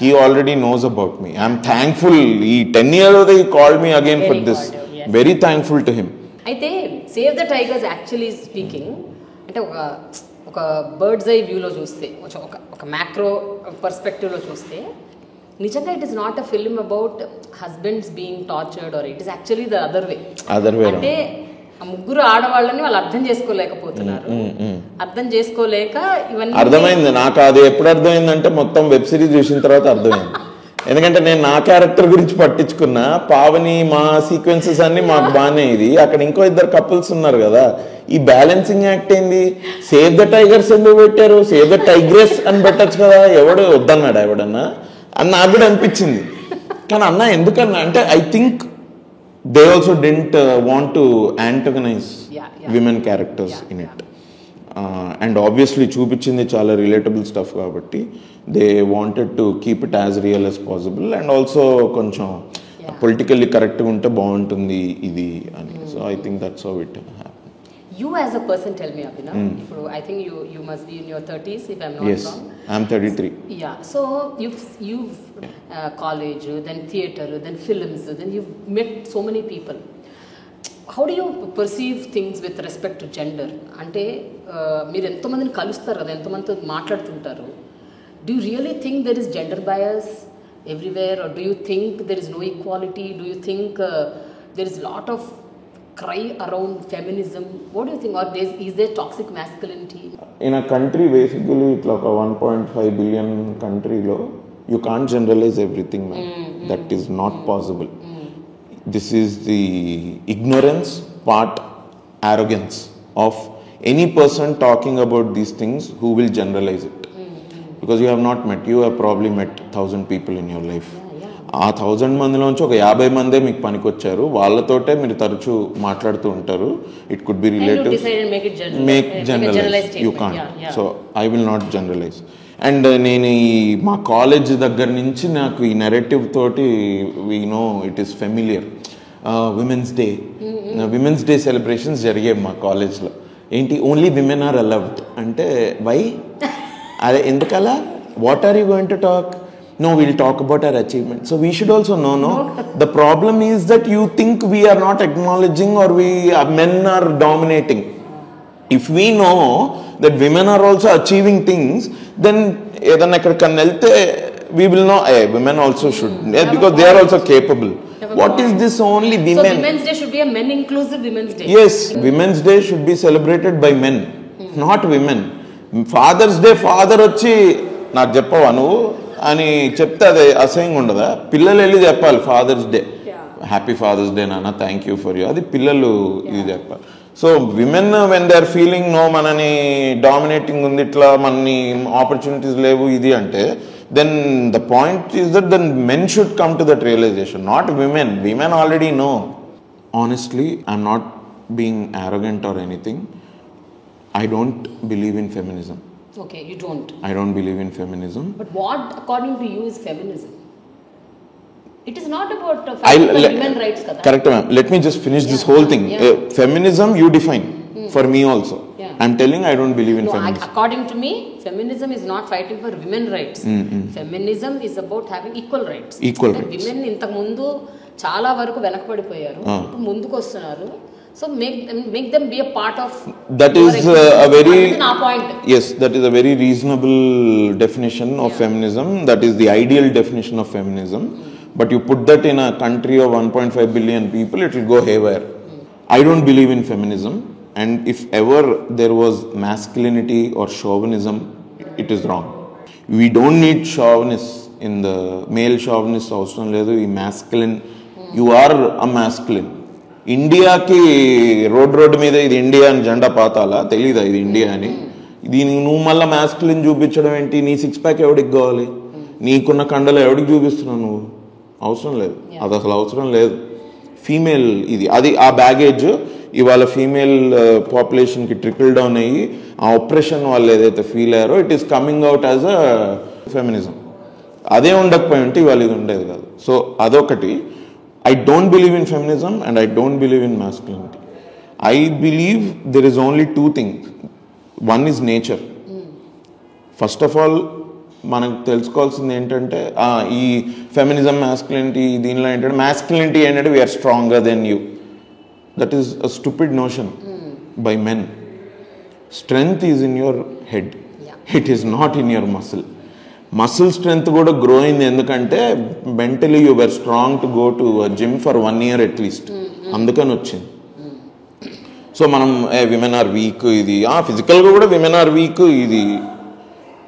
He already knows about me. I am thankful. He 10 years he called me again for this. Very thankful to him. అయితే save the tigers actually speaking అంటే ఒక bird's eye వ్యూలో చూస్తే, ఒక macro పర్స్పెక్టివ్లో చూస్తే నిజంగా it is not a film about husbands being tortured or it is actually the other way. అంటే ఆ ముగ్గురు ఆడవాళ్ళని వాళ్ళు అర్థం చేసుకోలేకపోతున్నారు, అర్థం చేసుకోలేక ఇవన్నీ అర్థమైంది నాకు. అది ఎప్పుడు అర్థమైందంటే మొత్తం వెబ్ సిరీస్ చూసిన తర్వాత అర్థమైంది. ఎందుకంటే నేను నా క్యారెక్టర్ గురించి పట్టించుకున్నా, పావని మా సీక్వెన్సెస్ అన్ని మాకు బాగానే ఇది, అక్కడ ఇంకో ఇద్దరు కపుల్స్ ఉన్నారు కదా, ఈ బ్యాలెన్సింగ్ యాక్ట్ ఏంది? సేవ్ ద టైగర్స్ ఎందుకు పెట్టారు? సేవ్ ద టైగ్రెస్ అని పెట్టచ్చు కదా, ఎవడు వద్దన్నాడు ఎవడన్నా అని నాకు కూడా అనిపించింది. కానీ అన్న ఎందుకన్నా అంటే I think they also didn't want to antagonize women characters in it. And obviously చూపించింది చాలా రిలేటబుల్ స్టఫ్ కాబట్టి they wanted to keep it as real as possible. And also కొంచెం పొలిటికల్లీ కరెక్ట్గా ఉంటే బాగుంటుంది ఇది అని. So I think that's how it happen. You as a person, tell me, Abhinav. I think you must be in your 30s, if I'm not yes, wrong. I'm 33. Yeah. So you've college, then theatre, then films, then you've met so many people. How do you perceive things with respect to gender? అంటే మీరు ఎంతోమందిని కలుస్తారు కదా, ఎంతోమందితో మాట్లాడుతుంటారు. Do you really think there is gender bias everywhere, or do you think there is no equality? Do you think there is a lot of cry around feminism? What do you think? Or is there toxic masculinity? In a country basically it's like a 1.5 billion country lo, you can't generalize everything, man. That is not possible. This is the ignorance part, arrogance of any person talking about these things who will generalize it. Because you have not met, you have probably met 1,000 people in your life. ఆ 1000 మందిలోంచి ఒక 50 మందే మీకు పనికొచ్చారు, వాళ్ళతోటే మీరు తరచూ మాట్లాడుతూ ఉంటారు. It could be relatives, make generalize, you can't. So I will not generalize. And నేను ఈ మా కాలేజ్ దగ్గర నుంచి నాకు ఈ నెరేటివ్ తోటి we know it is familiar. Women's day celebrations జరిగాయి మా కాలేజ్లో. ఏంటి ఓన్లీ విమెన్ ఆర్ అలౌడ్ అంటే వై? అదే ఎందుకలా? What are you going to talk? No, we'll talk about our achievement. So we should also know, no. The problem is that you think we are not acknowledging or men are dominating. If we know that women are also achieving things, then edan ekkadikana velte we will know women also should, because they are also capable. What is this only women? So Women's Day should be a men inclusive Women's Day. Yes, Women's Day should be celebrated by men, not women. Father's Day father వచ్చి నాకు చెప్పవా నువ్వు అని చెప్తే అది అసహ్యంగా ఉండదా? పిల్లలు వెళ్ళి చెప్పాలి father's day, happy father's day నాన్న, థ్యాంక్ యూ ఫర్ యూ, అది పిల్లలు ఇది చెప్పాలి. So women when they are feeling no మనని డామినేటింగ్ ఉంది, ఇట్లా మనని ఆపర్చునిటీస్ లేవు ఇది అంటే, then the point is that then men should come to that realization, not women. Women already know. Honestly I'm not being arrogant or anything. I don't believe in feminism. Okay, you don't. I don't believe in feminism. But what, according to you, is feminism? It is not about fighting for women rights, kada? Correct, ma'am. Let me just finish this whole thing. Feminism, you define. For me also. I'm telling I don't believe in feminism. According to me, feminism is not fighting for women rights. Feminism is about having equal rights. Equal rights. Women ఇంతకు ముందు చాలా వరకు వెనకబడిపోయారు, ఇప్పుడు ముందుకు వస్తున్నారు. So make them be a part of. That is a very point. Yes, that is a very reasonable definition of feminism. That is the ideal definition of feminism. But you put that in a country of 1.5 billion people, it will go haywire. I don't believe in feminism. And if ever there was masculinity or chauvinism, it is wrong. We don't need chauvinists in the male chauvinists అవసరం లేదు. ఈ masculine, you are a masculine. ఇండియాకి road మీద ఇది India అని జెండా పాతాలా? తెలీదా ఇది ఇండియా అని? దీనికి నువ్వు మళ్ళీ మ్యాస్కులిన్ చూపించడం ఏంటి? నీ 6 ప్యాక్ ఎవడికి కావాలి? నీకున్న కండలు ఎవడికి చూపిస్తున్నావు నువ్వు? అవసరం లేదు, అది అసలు అవసరం లేదు. ఫీమేల్ ఇది అది ఆ బ్యాగేజ్ ఇవాళ ఫీమేల్ పాపులేషన్కి ట్రికిల్ డౌన్ అయ్యి ఆ ఆపరేషన్ వాళ్ళు ఏదైతే ఫీల్ అయ్యారో it is coming out as a feminism. అదే ఉండకపోయి ఉంటే ఇవాళ ఇది ఉండేది కాదు. సో అదొకటి. I don't believe in feminism and I don't believe in masculinity. I believe there is only two things. One is nature. First of all, మనకు తెలుసుకోవాల్సింది ఏంటంటే ఈ ఫెమినిజం masculinity దీనిలో ఏంటంటే masculinity ఏంటంటే we are stronger than you. That is a stupid notion by men. Strength is in your head. It is not in your muscle. Muscle strength కూడా grow అయింది ఎందుకంటే mentally you were strong to go to gym for 1 year at least, అందుకని వచ్చింది. So మనం women are weak ఇది ఫిజికల్గా కూడా women are weak ఇది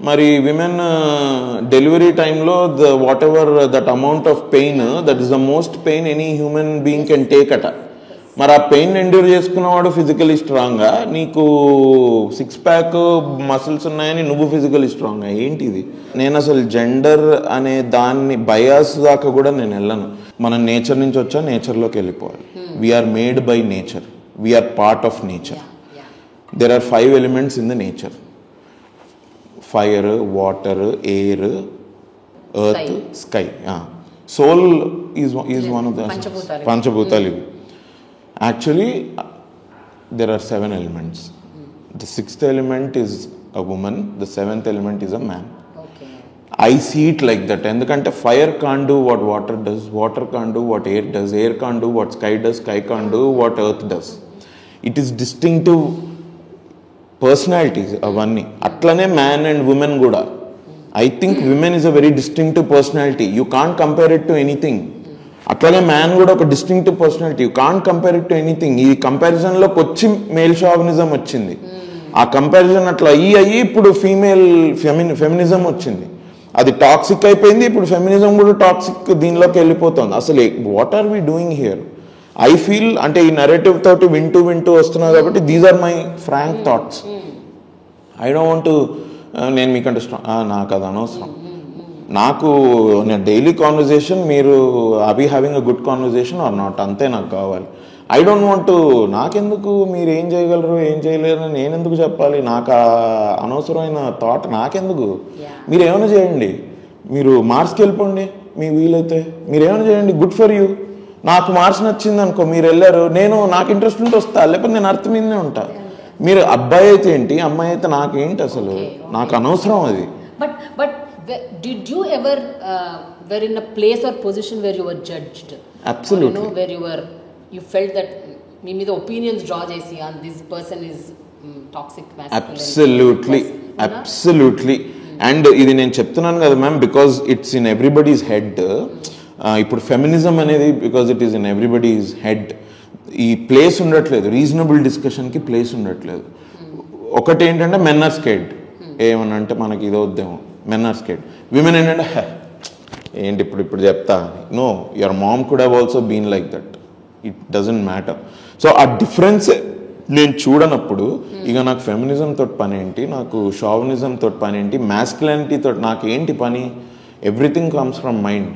మరి విమెన్ డెలివరీ టైంలో what ever that amount of pain, that is the most pain any human being can take అట. మరి ఆ పెయిన్ ఎండ్యూర్ చేసుకున్నవాడు ఫిజికలీ స్ట్రాంగ్గా, నీకు 6 ప్యాక్ మసిల్స్ ఉన్నాయని నువ్వు ఫిజికలీ స్ట్రాంగ్గా, ఏంటి ఇది? నేను అసలు జెండర్ అనే దాన్ని బయాస్ దాకా కూడా నేను వెళ్ళను. మనం నేచర్ నుంచి వచ్చా, నేచర్లోకి వెళ్ళిపోవాలి. We are made by nature, we are part of nature. There are 5 elements in the nature: fire, water, air, earth, sky. Soul is one of the పంచభూతాలు ఇవి. Actually, there are 7 elements. The 6th element is a woman, the 7th element is a man. Okay. I see it like that. Endukante fire can't do what water does, water can't do what air does, air can't do what sky does, sky can't do what earth does. It is distinctive personalities avanni. Atlane man and women kuda. I think women is a very distinctive personality. You can't compare it to anything. అట్లాగే man కూడా ఒక distinctive personality. You can't compare it to anything. ఈ కంపారిజన్లోకి వచ్చి male షావినిజం వచ్చింది. ఆ comparison అట్లా అయ్యి ఇప్పుడు ఫెమినిజం వచ్చింది. అది టాక్సిక్ అయిపోయింది. ఇప్పుడు ఫెమినిజం కూడా టాక్సిక్ దీనిలోకి వెళ్ళిపోతుంది. అసలు what are we doing here? I feel అంటే ఈ నెరేటివ్ తోటి వింటూ వస్తున్నా కాబట్టి these are my frank thoughts. I don't want to నేను మీకంటే నాకు అది అనవసరం. నాకు నేను డైలీ కాన్వర్జేషన్, మీరు అవి having a good conversation or not, అంతే నాకు కావాలి. ఐ డోంట్ వాంట్ టు నాకెందుకు మీరు ఏం చేయగలరు ఏం చేయలేరు అని నేను ఎందుకు చెప్పాలి? నాకు అనవసరమైన థాట్ నాకెందుకు? మీరు ఏమైనా చేయండి, మీరు మార్స్కి వెళ్ళిపోండి మీ వీలైతే, మీరు ఏమైనా చేయండి, గుడ్ ఫర్ యూ. నాకు మార్స్ నచ్చింది అనుకో, మీరు వెళ్ళారు, నాకు ఇంట్రెస్ట్ ఉంటే వస్తా, లేకపోతే నేను అర్థం మీదనే ఉంటా. మీరు అబ్బాయి అయితే ఏంటి, అమ్మాయి అయితే నాకేంటి, అసలు నాకు అనవసరం అది. But did you ever were in a place or position where you were judged? Absolutely. Or, where you felt that మీ మీద opinions draw చేసి and this person is toxic masculine? Absolutely. And ఇది నేను చెప్తున్నాను కదా ma'am, because it's in everybody's head. ఇప్పుడు feminism అనేది because it is in everybody's head. ఈ place ఉండట్లేదు, రీజనబుల్ డిస్కషన్కి ప్లేస్ ఉండట్లేదు. ఒకటి ఏంటంటే మెన్ ఆర్ స్కేర్డ్, ఏమన్నా అంటే మనకి ఇదో వద్దేమో, మెన్ ఆర్ స్కేర్డ్. విమెన్ ఏంటంటే ఏంటి ఇప్పుడు చెప్తా అని. No, your mom could have also been like that. It doesn't matter. So ఆ డిఫరెన్స్ నేను చూడనప్పుడు ఇక నాకు ఫెమినిజం తోటి పని ఏంటి, నాకు షావినిజం తోటి పని ఏంటి, మ్యాస్కులానిటీ తోటి నాకు ఏంటి పని? Everything comes from mind.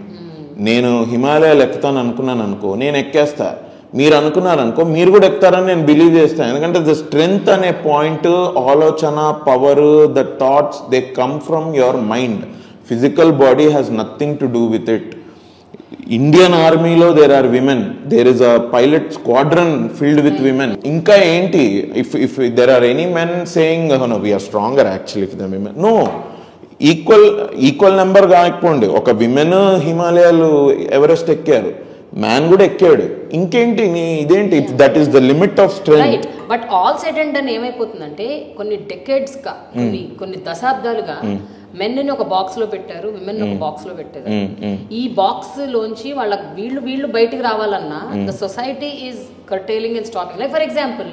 నేను హిమాలయాలు ఎక్కుతాను అనుకున్నాను అనుకో, నేను ఎక్కేస్తా. మీరు అనుకున్నారనుకో, మీరు కూడా ఎక్కుతారని నేను బిలీవ్ చేస్తాను. ఎందుకంటే ద స్ట్రెంగ్త్ అనే పాయింట్, ఆలోచన, power, the thoughts, they come from your mind. Physical body has nothing to do with it. Indian ఆర్మీలో there are women, there is a pilot squadron filled with women. ఇంకా ఏంటి, if there are any men saying no we're stronger actually for the women, no, equal number కాకపోండి. ఒక women హిమాలయాలు Everest ఎక్కారు, man కూడా ఎక్కాడు, ఇంకేంటి ఇదేంటి? That is the limit of strength. But all said and done ఏమైపోతుందంటే కొన్ని డెకేడ్స్ గా, కొన్ని దశాబ్దాలుగా మెన్ ని ఒక బాక్స్ లో పెట్టారు, విమెన్ ఒక బాక్స్ లో పెట్టారు. ఈ బాక్స్ లోంచి వాళ్ళ వీళ్ళు బయటికి రావాలన్నా the society is కర్టైలింగ్ and stopping. Like for example,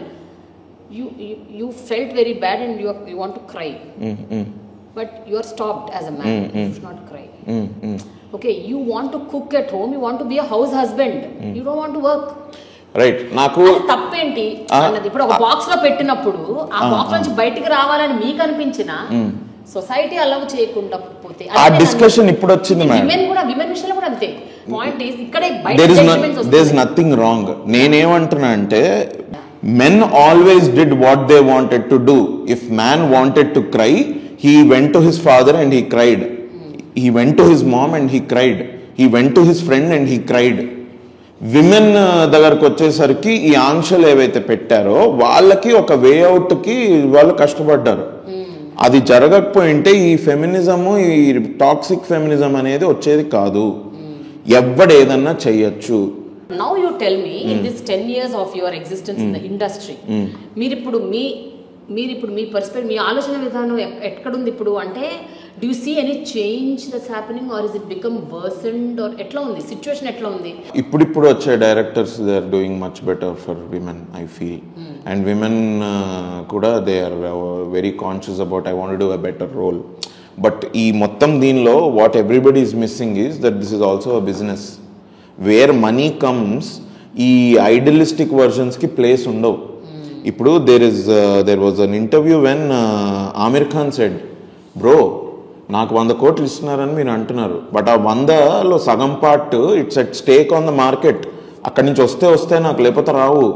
you felt very bad and you want to cry, but you are stopped as a man. You should not cry. Okay, you want to cook at home, you want to be a house husband, you don't want to work. Right. నాకు తప్పేంటి అన్నది ఇప్పుడు ఒక box లో పెట్టినప్పుడు ఆ box నుంచి బయటికి రావాలని మీకు అనిపించిన సొసైటీ అలౌ చేయకుండా పోతే ఆ డిస్కషన్ ఇప్పుడు వచ్చింది మేడం. విమెన్ విషయంలో కూడా అంతే. పాయింట్ ఈస్ ఇక్కడే దేర్ ఇస్ నథింగ్ రాంగ్. నేనేమంటున్నా అంటే men always did what they wanted to do. If man wanted to cry, he went to his father and he cried. He went to his mom and he cried. He went to his friend and he cried. Women దగ్గరకు వచ్చేసరికి ఈ ఆంక్షలు ఏవైతే పెట్టారో వాళ్ళకి ఒక వే అవుట్కి వాళ్ళు కష్టపడ్డారు. అది జరగకపోయింటే ఈ ఫెమినిజము, ఈ టాక్సిక్ ఫెమినిజం అనేది వచ్చేది కాదు. ఎవడు ఏదన్నా చెయ్యొచ్చు. Now you tell me, in this 10 years of your existence in the industry, మీరు ఇప్పుడు మీ పర్స్పెక్టివ్, మీ ఆలోచన విధానం ఎక్కడుంది ఇప్పుడు అంటే, do you see any change that's happening or is it become worsened or ఎట్లా ఉంది సిచ్యువేషన్, ఎట్లా ఉంది? ఇప్పుడు వచ్చే directors they are doing much better for women I feel. And women కూడా they are very conscious about I want to do a better role. But ఈ మొత్తం దీనిలో what everybody is missing is that this is also a business where money comes. ఈ idealistic వర్షన్స్కి place ఉండవు. ఇప్పుడు there was an interview when Aamir Khan said, bro నాకు 100 కోట్లు ఇస్తున్నారని మీరు అంటున్నారు, బట్ ఆ 100లో సగం part it's at stake on the market. అక్కడి నుంచి వస్తే నాకు, లేకపోతే రావు.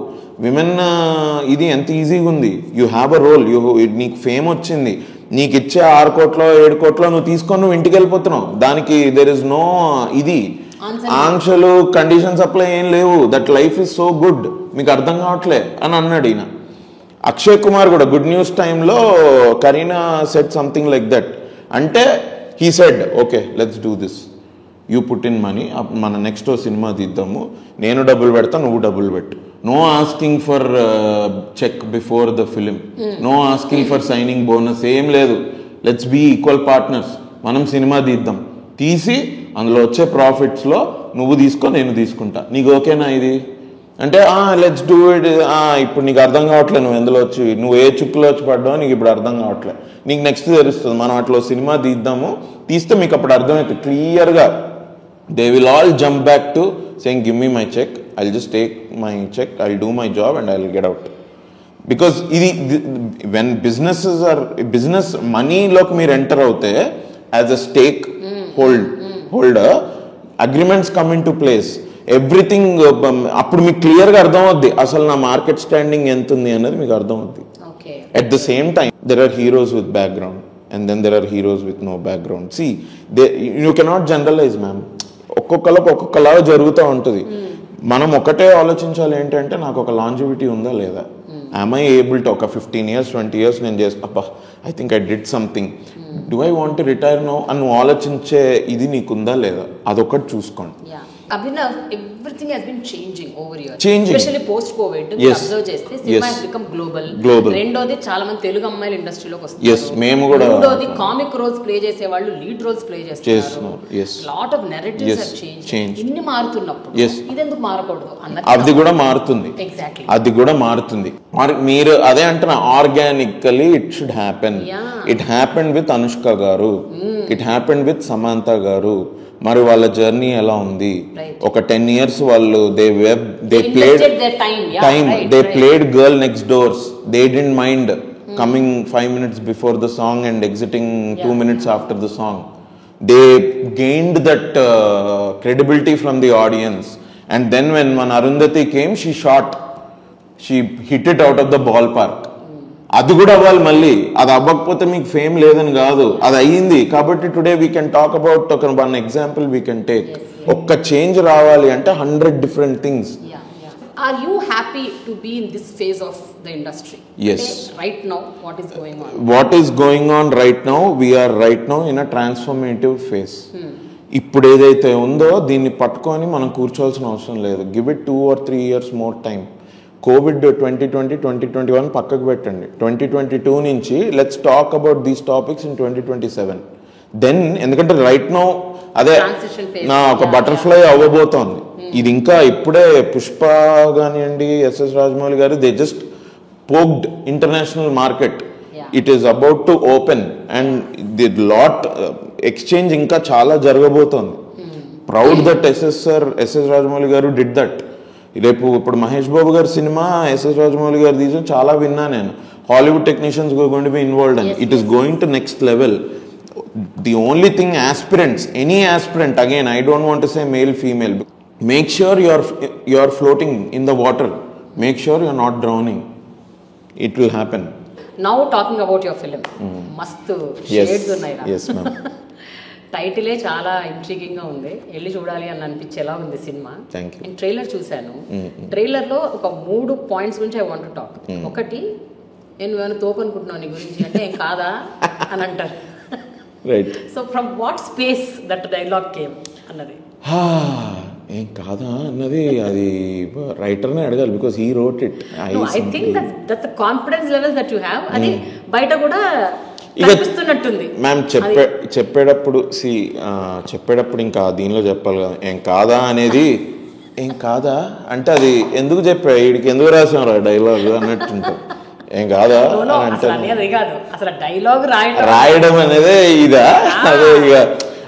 విమెన్ ఇది ఎంత ఈజీగా ఉంది. యూ హ్యావ్ అ రోల్, నీకు ఫేమ్ వచ్చింది, నీకు ఇచ్చే 6 కోట్లో 7 కోట్లో నువ్వు తీసుకొని నువ్వు ఇంటికి వెళ్ళిపోతున్నావు. దానికి దెర్ ఇస్ నో ఇది ఆంక్షలు కండిషన్స్ అప్లై ఏం లేవు. That life is so good, మీకు అర్థం కావట్లే అని అన్నాడు ఈయన. అక్షయ్ కుమార్ కూడా గుడ్ న్యూస్ టైంలో Kareena said something like that. అంటే he said okay let's do this, you put in money, మన నెక్స్ట్ సినిమా తీద్దాము, నేను డబ్బులు పెడతా నువ్వు డబ్బులు పెట్టు. No asking for cheque before the film, no asking for signing bonus, ఏం లేదు. లెట్స్ బీ ఈక్వల్ పార్ట్నర్స్, మనం సినిమా తీద్దాం, తీసి అందులో వచ్చే ప్రాఫిట్స్లో నువ్వు తీసుకో నేను తీసుకుంటా, నీకు ఓకేనా ఇది అంటే లెట్స్ డూ ఇట్. ఇప్పుడు నీకు అర్థం కావట్లేదు నువ్వు ఎందులో వచ్చి, నువ్వు ఏ చుక్కులో వచ్చి పడ్డావు నీకు ఇప్పుడు అర్థం కావట్లేదు. నీకు నెక్స్ట్ తెలుస్తుంది, మనం అట్లా సినిమా తీద్దాము, తీస్తే మీకు అప్పుడు అర్థమవుతుంది క్లియర్గా. They will all jump back to saying give me my cheque, I just take my cheque, I do my job and I will get out. Because ఇది వెన్ బిజినెస్ మనీలోకి మీరు ఎంటర్ అవుతే as a stakeholder agreements come into place, everything. అప్పుడు మీకు క్లియర్గా అర్థం అవుద్ది అసలు నా మార్కెట్ స్టాండింగ్ ఎంత ఉంది అనేది మీకు అర్థం అవుద్ది. At the same time, there are heroes with background and then there are heroes with no background. See, you cannot generalize, ma'am. ఒక్కొక్కరికి ఒక్కొక్కలాగా జరుగుతూ ఉంటుంది. మనం ఒకటే ఆలోచించాలి ఏంటంటే నాకు ఒక లాంజివిటీ ఉందా లేదా, am I able to ఒక 15 years 20 years నేను అబ్బా I think I did something, do I want to retire no అని నువ్వు ఆలోచించే ఇది నీకుందా లేదా, అదొకటి చూసుకోండి. Abhinav, everything has been changing over years. Especially post COVID. Yes. Observe చేస్తే సినిమా has become global. రెండోది చాలా మంది తెలుగు అమ్మాయిలు ఇండస్ట్రీలోకి వస్తున్నారు. Yes, మేము కూడా. మూడోది కామిక్ రోల్స్ ప్లే చేసే వాళ్ళు లీడ్ రోల్స్ ప్లే చేస్తున్నారు. Yes. Lot of narratives have changed. ఇన్ని మారుతున్నప్పుడు ఇదెందుకు మారకూడదు అన్నది అది కూడా మారుతుంది. Exactly. అది కూడా మారుతుంది. మీరు అదే అంటున్నా, organically it should happen. It happen with Anushka గారు, ఇట్ హ్యాపెన్ విత్ సమంత గారు. మరి వాళ్ళ జర్నీ ఎలా ఉంది, ఒక 10 years వాళ్ళు they played time, they played girl next doors, they didn't mind coming 5 minutes before the song and exiting 2 minutes after the song. They gained that credibility from the audience, and then when Arundhati came, she hit it out of the ballpark. అది కూడా అవ్వాలి మళ్ళీ, అది అవ్వకపోతే మీకు fame లేదని కాదు, అది అయ్యింది. కాబట్టి today we can talk about ఒక 1 example వీ కెన్ టేక్. ఒక్క చేంజ్ రావాలి అంటే 100 different things. Are you happy to be in this phase of the industry? Yes. Right now, what is going on? What is going on right now? We are right now in a transformative phase. ఇప్పుడు ఏదైతే ఉందో దీన్ని పట్టుకొని మనం కూర్చోవాల్సిన అవసరం లేదు. Give it 2 or 3 years more time. Covid 2020 2021 పక్కకు పెట్టండి, 2022 నుంచి let's talk about these topics in 2027. దెన్ ఎందుకంటే రైట్ నౌ అదే నా ఒక బటర్ఫ్లై అవ్వబోతోంది. ఇది ఇంకా ఇప్పుడే పుష్ప కానివ్వండి, SS Rajamouli garu, they just poked international market. It is about to open and the lot exchange ఇంకా చాలా జరగబోతోంది. ప్రౌడ్ దట్ ఎస్ఎస్ రాజమౌళి గారు డిడ్ దట్. రేపు ఇప్పుడు మహేష్ బాబు గారి సినిమా ఎస్ఎస్ రాజమౌళి గారు తీసిన చాలా విన్నా నేను. Hollywood technicians going to be involved and it is going to next level. The only thing aspirants, any aspirant, again I don't want to say male female, make sure you are floating in the water, make sure you are not drowning, it will happen. Now talking about your film, మస్తు shades ఉన్నాయి. yes ma'am. టైటిలే చాలా intriguing గా ఉంది, వెళ్ళి చూడాలి అని అనిపించేలా ఉంది సినిమా. నేను ట్రైలర్ చూశాను. ట్రైలర్ లో ఒక 3 points గురించి ఐ వాంట్ టు టాక్. ఒకటి, నేను ఏమైనా తోపు అనుకుంటున్నావు నీ గురించి అంటే ఏం కాదా అని అంటారు. Right. So from what space that dialogue came అన్నది. ఏం కాదా అన్నది అది రైటర్నే అడగాలి, because he wrote it. I think that's the confidence level that you have. అది బయట కూడా కనిపిస్తున్నట్టుంది. మ్యామ్ చెప్పేటప్పుడు ఇంకా దీనిలో చెప్పాలి కదా, ఏం కాదా అనేది. ఏం కాదా అంటే అది ఎందుకు చెప్పా, వీడికి ఎందుకు రాసాం రా డైలాగ్ అన్నట్టుంటుంది. ఏం కాదా అసలు డైలాగ్ రాయడం అనేదే ఇదా? అదే ఇక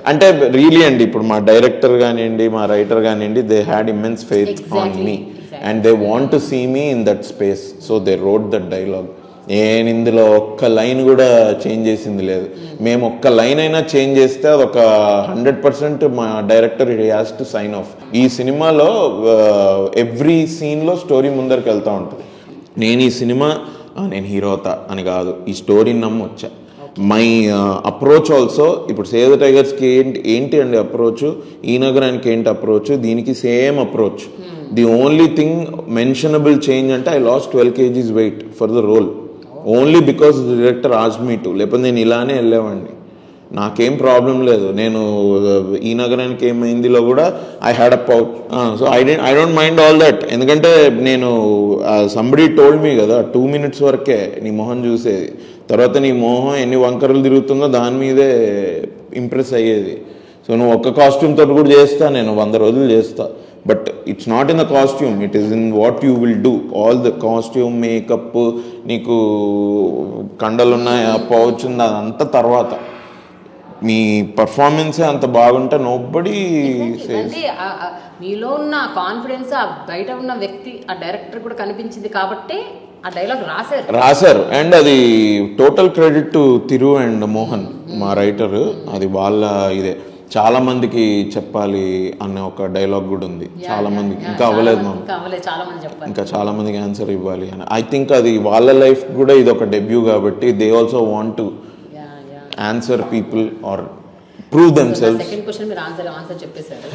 అంటే రియలీ అండి, ఇప్పుడు మా డైరెక్టర్ కానివ్వండి, మా రైటర్ కానివ్వండి, they had immense faith on me and they want to see me in that space, so they wrote that dialogue. నేను ఇందులో ఒక్క లైన్ కూడా చేంజ్ చేసింది లేదు. మేము ఒక్క లైన్ అయినా చేంజ్ చేస్తే అదొక 100% మా director he has to sign off. ఈ సినిమాలో ఎవ్రీ సీన్లో స్టోరీ ముందరికి వెళ్తూ ఉంటుంది. నేను ఈ సినిమా నేను హీరో అవుతా అని కాదు, ఈ స్టోరీని నమ్మి వచ్చా. మై అప్రోచ్ ఆల్సో ఇప్పుడు సేవ్ ద టైగర్స్కి ఏంటి అండి అప్రోచ్, ఈ నగరానికి ఏంటి అప్రోచ్, దీనికి same approach. The only thing mentionable change అంటే I lost 12 kgs weight for the role, only because director asked me to. లేకపోతే నేను ఇలానే వెళ్ళేవాడిని, నాకేం ప్రాబ్లం లేదు. నేను ఈ నగరానికి ఏమైందిలో కూడా I had a pouch, so I don't mind all that. ఎందుకంటే నేను సంబడి టోల్డ్ మీ కదా 2 minutes వరకే నీ మొహం చూసేది, తర్వాత నీ మొహం ఎన్ని వంకరలు తిరుగుతుందో దాని మీదే ఇంప్రెస్ అయ్యేది. సో నువ్వు ఒక్క కాస్ట్యూమ్ తోటి కూడా చేస్తా, నేను 100 రోజులు చేస్తా. But it's not in the costume, it is in what you will do. All the costume, makeup, నీకు కండలున్నాయి, పౌచ్ ఉంది, అదంతా తర్వాత. మీ పర్ఫార్మెన్సే అంత బాగుంటే నోబడీ సేస్. మీలో ఉన్న కాన్ఫిడెన్స్ ఆ బయట ఉన్న వ్యక్తి ఆ డైరెక్టర్ కూడా కనిపించింది కాబట్టి ఆ డైలాగ్ రాశారు. అండ్ అది total credit to Thiru and Mohan, మా రైటర్. అది వాళ్ళ ఇదే. చాలా మందికి చెప్పాలి అనే ఒక డైలాగ్ కూడా ఉంది. చాలా మందికి ఇంకా అవ్వలేదు మ్యామ్, ఇంకా చాలా మందికి ఆన్సర్ ఇవ్వాలి అని. ఐ థింక్ అది వాళ్ళ లైఫ్ కూడా ఇది ఒక డెబ్యూ కాబట్టి they also want to answer people or prove themselves. Second question మీరు ఆన్సర్ చెప్పేశారు.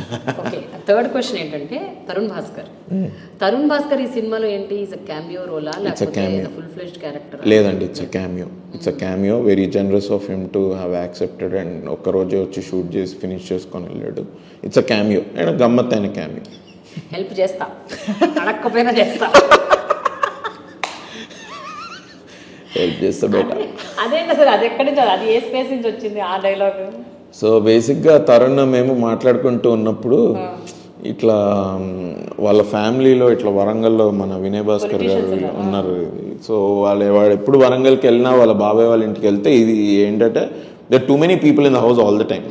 ఓకే, థర్డ్ క్వశ్చన్ ఏంటంటే తరుణ్ భాస్కర్ ఈ సినిమాలో ఏంటి, ఇట్స్ ఎ క్యామియో రోలా లేకపోతే ఫుల్ ఫ్లెడ్జ్డ్ క్యారెక్టర్? లేదండి, it's a cameo. Very generous of him to have accepted and ఒక్కరోజే వచ్చి షూట్ చేసి ఫినిష్ చేసుకొని వెళ్ళాడు. ఇట్స్ ఎ క్యామియో అండ్ గమ్మత్తైన క్యామియో. హెల్ప్ చేస్తా, అడగకపోయినా చేస్తా. హెల్ప్ చేస్తా బేటా. అదేంటి సార్, అది ఎక్కడి నుంచి, అది ఏ స్పేస్ నుంచి వచ్చింది ఆ డైలాగ్? సో బేసిక్గా తరుణ్ మేము మాట్లాడుకుంటూ ఉన్నప్పుడు ఇట్లా వాళ్ళ ఫ్యామిలీలో ఇట్లా వరంగల్లో మన వినయ్ భాస్కర్ గారు ఉన్నారు. సో వాడు ఎప్పుడు వరంగల్కి వెళ్ళినా వాళ్ళ బాబాయ్ వాళ్ళ ఇంటికి వెళ్తే ఇది ఏంటంటే there too many people in the house all the time.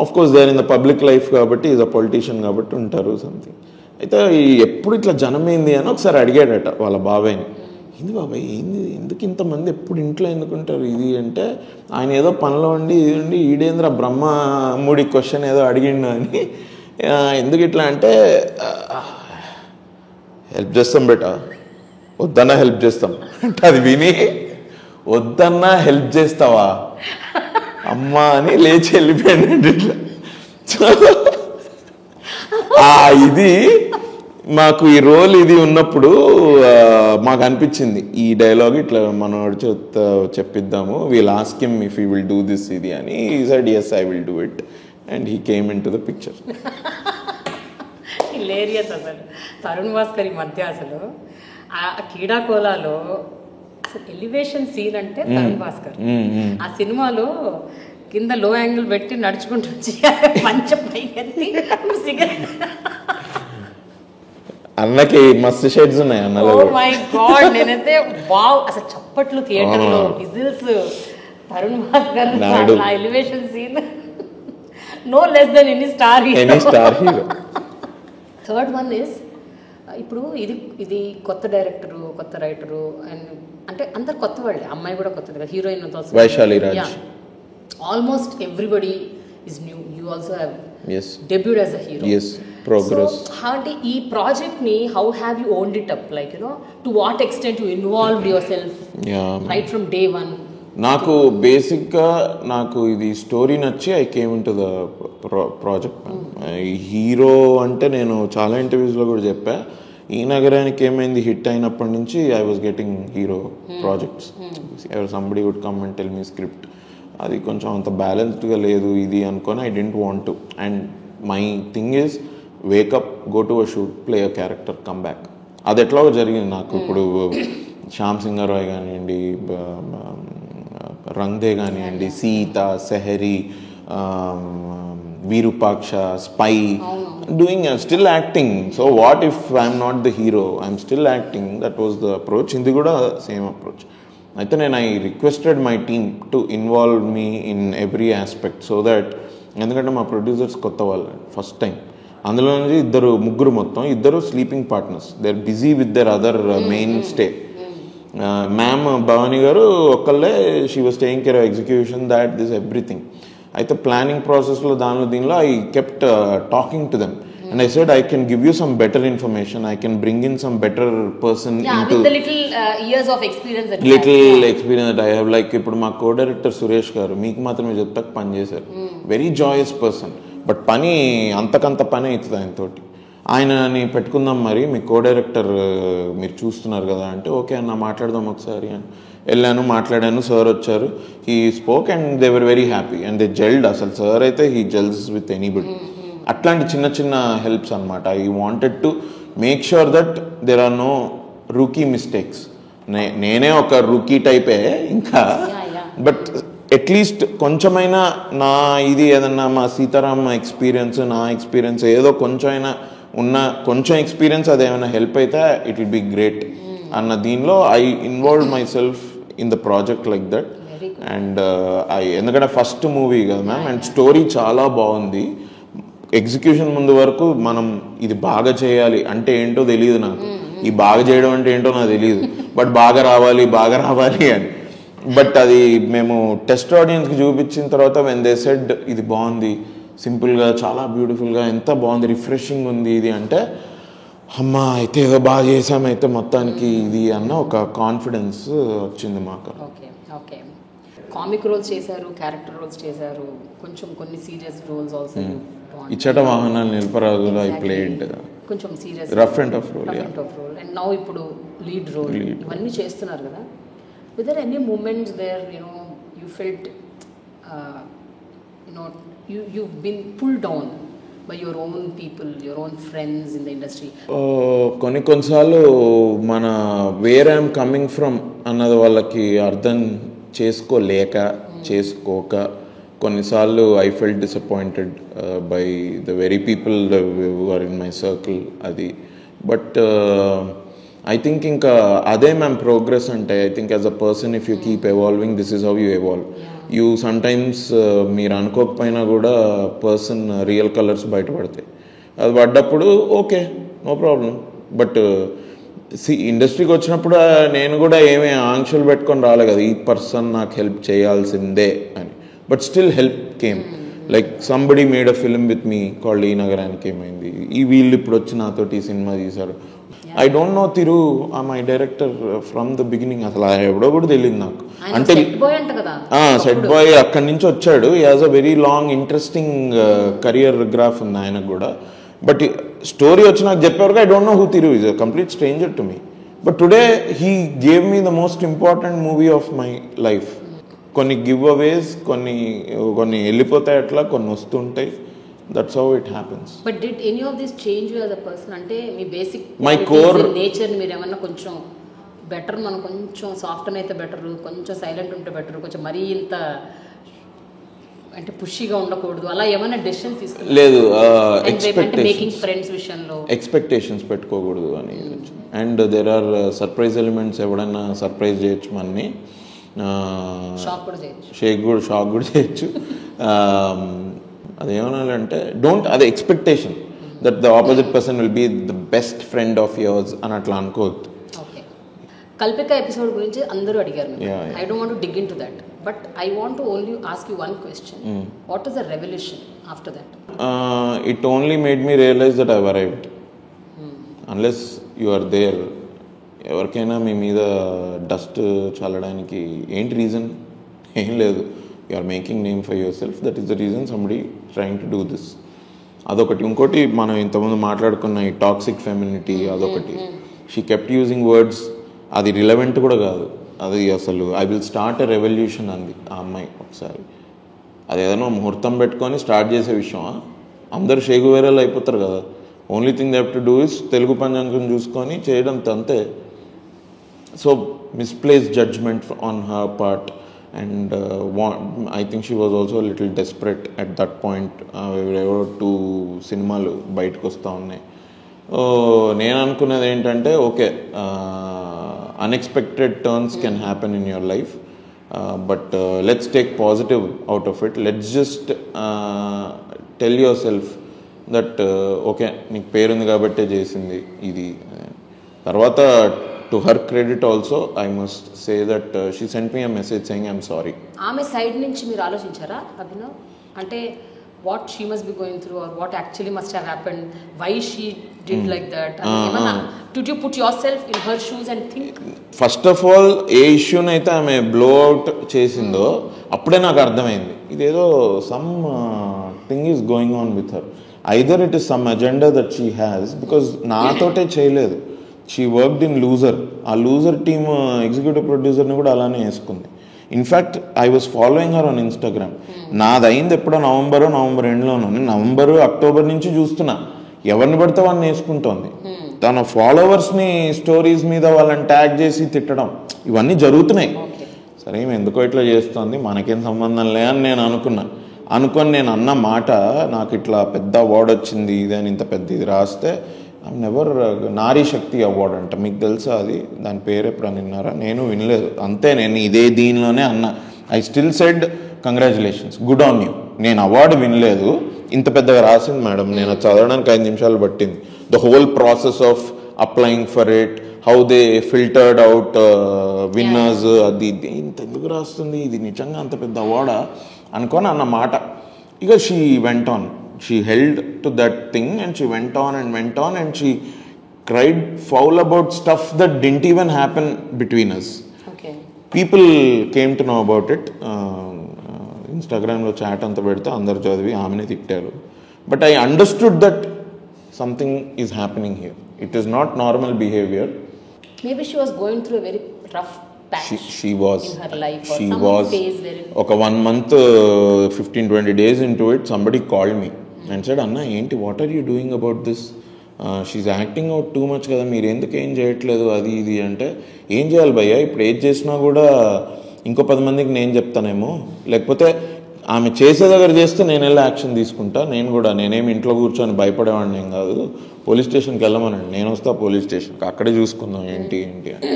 Of course they are in the public life కాబట్టి, ఈజ్ అ పొలిటీషియన్ కాబట్టి ఉంటారు సంథింగ్. అయితే ఎప్పుడు ఇట్లా జనం ఏంది అని ఒకసారి అడిగాడట వాళ్ళ బాబాయ్ని. ఏంది బాబాయ్, ఏంది, ఎందుకు ఇంతమంది ఎప్పుడు ఇంట్లో ఎందుకుంటారు ఇది అంటే, ఆయన ఏదో పనిలో ఉండి ఈడేంద్ర బ్రహ్మముడి క్వశ్చన్ ఏదో అడిగిండు అని. ఎందుకు ఇట్లా అంటే, హెల్ప్ చేస్తాం బేటా, వద్దన్నా హెల్ప్ చేస్తాం అంటే అది విని, వద్దన్నా హెల్ప్ చేస్తావా అమ్మా అని లేచి వెళ్ళిపోయాడు ఇట్లా. ఇది మాకు ఈ రోల్ ఇది ఉన్నప్పుడు మాకు అనిపించింది ఈ డైలాగ్ ఇట్లా మనోడు చెప్పిద్దాము, we'll ask him if he will do this ఇది అని. He said yes I will do it and he came into the picture. Hilarious అసలు తరుణ్ భాస్కర్ ఈ మధ్య అసలు ఆ కీడాకోలాలో అసలు ఎలివేషన్ సీన్ అంటే తరుణ్ భాస్కర్. ఆ సినిమాలో కింద లో యాంగిల్ పెట్టి నడుచుకుంటూ వచ్చి మంచి పైకి సిగరెట్, అన్నకి మస్తు షేడ్స్ ఉన్నాయి అన్నలో. ఓ మై గాడ్, నేనైతే వావ్ అసలు చప్పట్లు థియేటర్ లో, విజిల్స్. తరుణ్ భాస్కర్ ఆ elevation scene no less than any star hero. Third one is, ఇప్పుడు ఇది కొత్త డైరెక్టరు, కొత్త రైటరు, అండ్ అంటే అందరు కొత్త వాళ్ళే, అమ్మాయి కూడా కొత్తది కదా, heroine Vaishali Raj. Almost everybody is new. You also have debuted as a hero. Yes, progress. So how did ee project ni, how have you owned it up, like, you know, to what extent you involved yourself right from day one? నాకు బేసిక్గా నాకు ఇది story నచ్చి I came in to the project. Hero అంటే నేను చాలా ఇంటర్వ్యూస్లో కూడా చెప్పా, ఈ నగరానికి ఏమైంది హిట్ అయినప్పటి నుంచి I was getting hero projects. Somebody would come and tell me script, అది కొంచెం అంత బ్యాలెన్స్డ్గా లేదు ఇది అనుకొని I didn't want to. And my thing is wake up, go to a shoot, play a character, come back. అది ఎట్లాగో జరిగింది నాకు. ఇప్పుడు శ్యామ్ సింగర్ రాయ్ కానివ్వండి, రంగ్దే కానివ్వండి, Sita, Sehari, Virupaksha, Spy, doing still acting. So what if I'm not the hero, I'm still acting. That was the approach. ఇది కూడా same approach. అయితే నేను I requested my team to involve me in every aspect so that, ఎందుకంటే మా producers కొత్త వాళ్ళు first time. అందులో నుంచి ముగ్గురు మొత్తం ఇద్దరు sleeping partners. They are busy with their other mainstay. Ma'am Bhavani garu ఒక్కళ్ళే, she was taking care of execution, that this everything. అయితే ప్లానింగ్ ప్రాసెస్లో దీనిలో I kept talking to them. And I said, I can give you some better information. I can bring in some better person into with the little years of experience that experience that I have. Like ఇప్పుడు మా co-director Suresh గారు మీకు మాత్రమే చెప్తాక పని చేశారు. Very Joyce person. But పని అంతకంత పని అవుతుంది ఆయనతోటి. ఆయనని పెట్టుకుందాం మరి, మీ co-director మీరు చూస్తున్నారు కదా అంటే, ఓకే అన్న మాట్లాడదాం ఒకసారి అని వెళ్ళాను, మాట్లాడాను. సార్ వచ్చారు, he spoke and they were very happy and they gelled. అసలు సార్ అయితే హీ జెల్స్ విత్ ఎనీబడి. అట్లాంటి చిన్న చిన్న హెల్ప్స్ అనమాట. I wanted to make sure that there are no rookie mistakes. నేనే ఒక రూకీ టైపే ఇంకా, బట్ అట్లీస్ట్ కొంచెమైనా నా ఇది ఏదన్నా మా సీతారాం ఎక్స్పీరియన్స్, నా ఎక్స్పీరియన్స్ ఏదో కొంచెమైనా కొంచెం ఎక్స్పీరియన్స్ అదేమైనా హెల్ప్ అయితే ఇట్ విల్ బి గ్రేట్ అన్న దీనిలో I involve my self in the project like that. And ఎందుకంటే ఫస్ట్ మూవీ కదా మ్యామ్, అండ్ స్టోరీ చాలా బాగుంది. ఎగ్జిక్యూషన్ ముందు వరకు మనం ఇది బాగా చేయాలి అంటే ఏంటో తెలియదు నాకు, ఈ బాగా చేయడం అంటే ఏంటో నాకు తెలియదు, బట్ బాగా రావాలి అని. బట్ అది మేము టెస్ట్ ఆడియన్స్కి చూపించిన తర్వాత వెన్ దే సెడ్ ఇది బాగుంది, సింపుల్గా చాలా బ్యూటిఫుల్గా, ఎంత బాగుంది, రిఫ్రెషింగ్ ఉంది ఇది అంటే, అమ్మా అయితే ఏదో బాగా చేసామైతే మొత్తానికి ఇది అన్న ఒక కాన్ఫిడెన్స్ వచ్చింది మాకు. Okay okay. కామిక్ రోల్స్ చేశారు, క్యారెక్టర్ రోల్స్ చేశారు, కొన్ని సీరియస్ రోల్స్ ఆల్సో. ఇచ్చట వాహనాలు నిలపరాజులో ఐ ప్లేడ్ కొంచెం serious rough and tough role. And now ఇప్పుడు లీడ్ రోల్ ఇవన్నీ చేస్తున్నారు కదా. With their any moments where you felt you've been pulled down by your own people, your own friends in the industry? కొన్నిసార్లు మన where I'm coming from అన్నది వాళ్ళకి అర్థం చేసుకోక కొన్నిసార్లు I felt disappointed by the very people who are in my circle అది. But I think ఇంకా అదే మ్యామ్ ప్రోగ్రెస్ అంటే. I think as a person if you keep evolving, this is how you evolve. You sometimes మీరు అనుకోకపోయినా కూడా person real colours బయటపడతాయి. అది పడ్డప్పుడు ఓకే, నో ప్రాబ్లం. బట్ ఇండస్ట్రీకి వచ్చినప్పుడు నేను కూడా ఏమీ ఆంక్షలు పెట్టుకొని రాలే కదా, ఈ పర్సన్ నాకు హెల్ప్ చేయాల్సిందే అని. But still help came. Like somebody made a film with me called ఈ నగరానికి ఏమైంది, వీళ్ళు ఇప్పుడు వచ్చి నాతోటి ఈ సినిమా తీశారు. I don't know Thiru my director from the beginning. అసలు ఎవడో కూడా తెలియదు నాకు. అంటే సెట్ బాయ్ అక్కడి నుంచి వచ్చాడు. He has a very long interesting career graph ఉంది ఆయనకు కూడా. బట్ స్టోరీ వచ్చి నాకు చెప్పేవరకు I don't know who Thiru, is a complete stranger to me. But today he gave me the most important movie of my life. కొన్ని giveaways, కొన్ని వెళ్ళిపోతాయి, అట్లా కొన్ని వస్తుంటాయి. That's how it happens. But did any of this change you as a person? అంటే మీ basic my core nature మీరు ఏమన్నా కొంచెం బెటర్, మనం కొంచెం సాఫ్ట్ అయితే బెటర్, కొంచెం సైలెంట్ ఉంటే బెటర్, కొంచెం మరీ ఇంత అంటే పుషీగా ఉండకూడదు, అలా ఏమైనా డెసిషన్స్ తీసుకున్నారు? లేదు, మేకింగ్ ఫ్రెండ్స్ విషయంలో ఎక్స్పెక్టేషన్స్ పెట్టుకోకూడదు అని. And there are surprise elements. ఎవడన్నా సర్ప్రైజ్ చేయొచ్చు మనని, షాక్ కూడా చేయొచ్చు. అదేమనాలంటే అదే expectation that the opposite person will be the best friend of yours అని అట్లా అనుకోవద్దు. ఓకే. కల్పిక ఎపిసోడ్ గురించి అందరూ అడిగారు. I don't want to dig into that, but I want to only ask you one question. What is the revolution after that? It only made me realise that I have arrived. Unless you are there, ఎవరికైనా మీ మీద dust చల్లడానికి ఏంటి reason? ఏం లేదు. You are making name for yourself. That is the reason somebody trying to do this. అదొకటి. ఇంకోటి మనం ఇంతకుముందు మాట్లాడుకున్న ఈ టాక్సిక్ ఫెమినిటీ అదొకటి. షీ కెప్ట్ యూజింగ్ వర్డ్స్, అది రిలవెంట్ కూడా కాదు. అది అసలు I will start a revolution అంది ఆ అమ్మాయి ఒకసారి. అది ఏదైనా ముహూర్తం పెట్టుకొని స్టార్ట్ చేసే విషయమా? అందరూ షేగు వేరేలు అయిపోతారు కదా. Only thing they have to do is Telugu పంచాంగం చూసుకొని చేయడం అంతే. So misplace judgement on her part. And I think she was also little desperate at that point. ఎవరో 2 సినిమాలు బయటకు వస్తూ ఉన్నాయి. నేను అనుకున్నది ఏంటంటే okay, unexpected turns can happen in your life, but let's take positive out of it. Let's just tell yourself that okay, నీకు పేరుంది కాబట్టే చేసింది ఇది. తర్వాత to her credit also I must say that she sent me a message saying I'm sorry. ఆమె side నుంచి మీరు ఆలోచించారా అభినవ్? అంటే what she must be going through or what actually must have happened, why she did like that, did you put yourself in her shoes and think? First of all ఏ ఇష్యూని అయితే ఆమె blow out చేసిందో అప్పుడే నాకు అర్థమైంది ఇదేదో something is going on with her. Either it is some agenda that she has, because నాతోటే చేయలేదు. She worked in Loser. ఆ లూజర్ టీమ్ ఎగ్జిక్యూటివ్ ప్రొడ్యూసర్ని కూడా అలానే వేసుకుంది. In fact I was following her on Instagram. నాది అయింది ఎప్పుడో నవంబర్ ఎండ్లోనూ. నేను అక్టోబర్ నుంచి చూస్తున్నా ఎవరిని పడితే వాళ్ళని వేసుకుంటోంది. తన ఫాలోవర్స్ని స్టోరీస్ మీద వాళ్ళని ట్యాగ్ చేసి తిట్టడం ఇవన్నీ జరుగుతున్నాయి. సరే ఈమె ఎందుకో ఇట్లా చేస్తుంది, మనకేం సంబంధం లే అని నేను అనుకొని నేను అన్న మాట, నాకు ఇట్లా పెద్ద అవార్డు వచ్చింది ఇదని ఇంత పెద్ద ఇది రాస్తే I never, Nari Shakti award అంట, మీకు తెలుసా అది? దాని పేరు ఎప్పుడన్నా విన్నారా? నేను వినలేదు. అంతే, నేను ఇదే దీనిలోనే అన్నా. I still said congratulations, good on you. నేను అవార్డు వినలేదు, ఇంత పెద్దగా రాసింది మేడం. నేను చదవడానికి 5 నిమిషాలు పట్టింది. The whole process of applying for it, how they filtered out winners, అది ఇంత ఎందుకు రాస్తుంది, ఇది నిజంగా అంత పెద్ద అవార్డా అనుకొని అన్న మాట. ఇక she went on, she held to that thing and she went on and she cried foul about stuff that didn't even happen between us. Okay. People came to know about it. Instagram lo chat anta pedta andaru chadivi aamene tittaru. But I understood that something is happening here. It is not normal behavior. Maybe she was going through a very rough patch. She was in her life, or she some was phase wherein oka 1 month 15-20 days into it, somebody called me and said, అన్న ఏంటి, what are you doing about this, she's acting out too much కదా, మీరు ఎందుకు ఏం చేయట్లేదు అది ఇది అంటే, ఏం చేయాలి భయ్యా, ఇప్పుడు ఏది చేసినా కూడా ఇంకో 10 మందికి నేను చెప్తానేమో, లేకపోతే ఆమె చేసే దగ్గర చేస్తే నేను వెళ్ళి యాక్షన్ తీసుకుంటా, నేనేమి ఇంట్లో కూర్చొని భయపడేవాడిని ఏం కాదు, పోలీస్ స్టేషన్కి వెళ్ళమనండి, నేను వస్తా పోలీస్ స్టేషన్కి, అక్కడే చూసుకుందాం ఏంటి అని.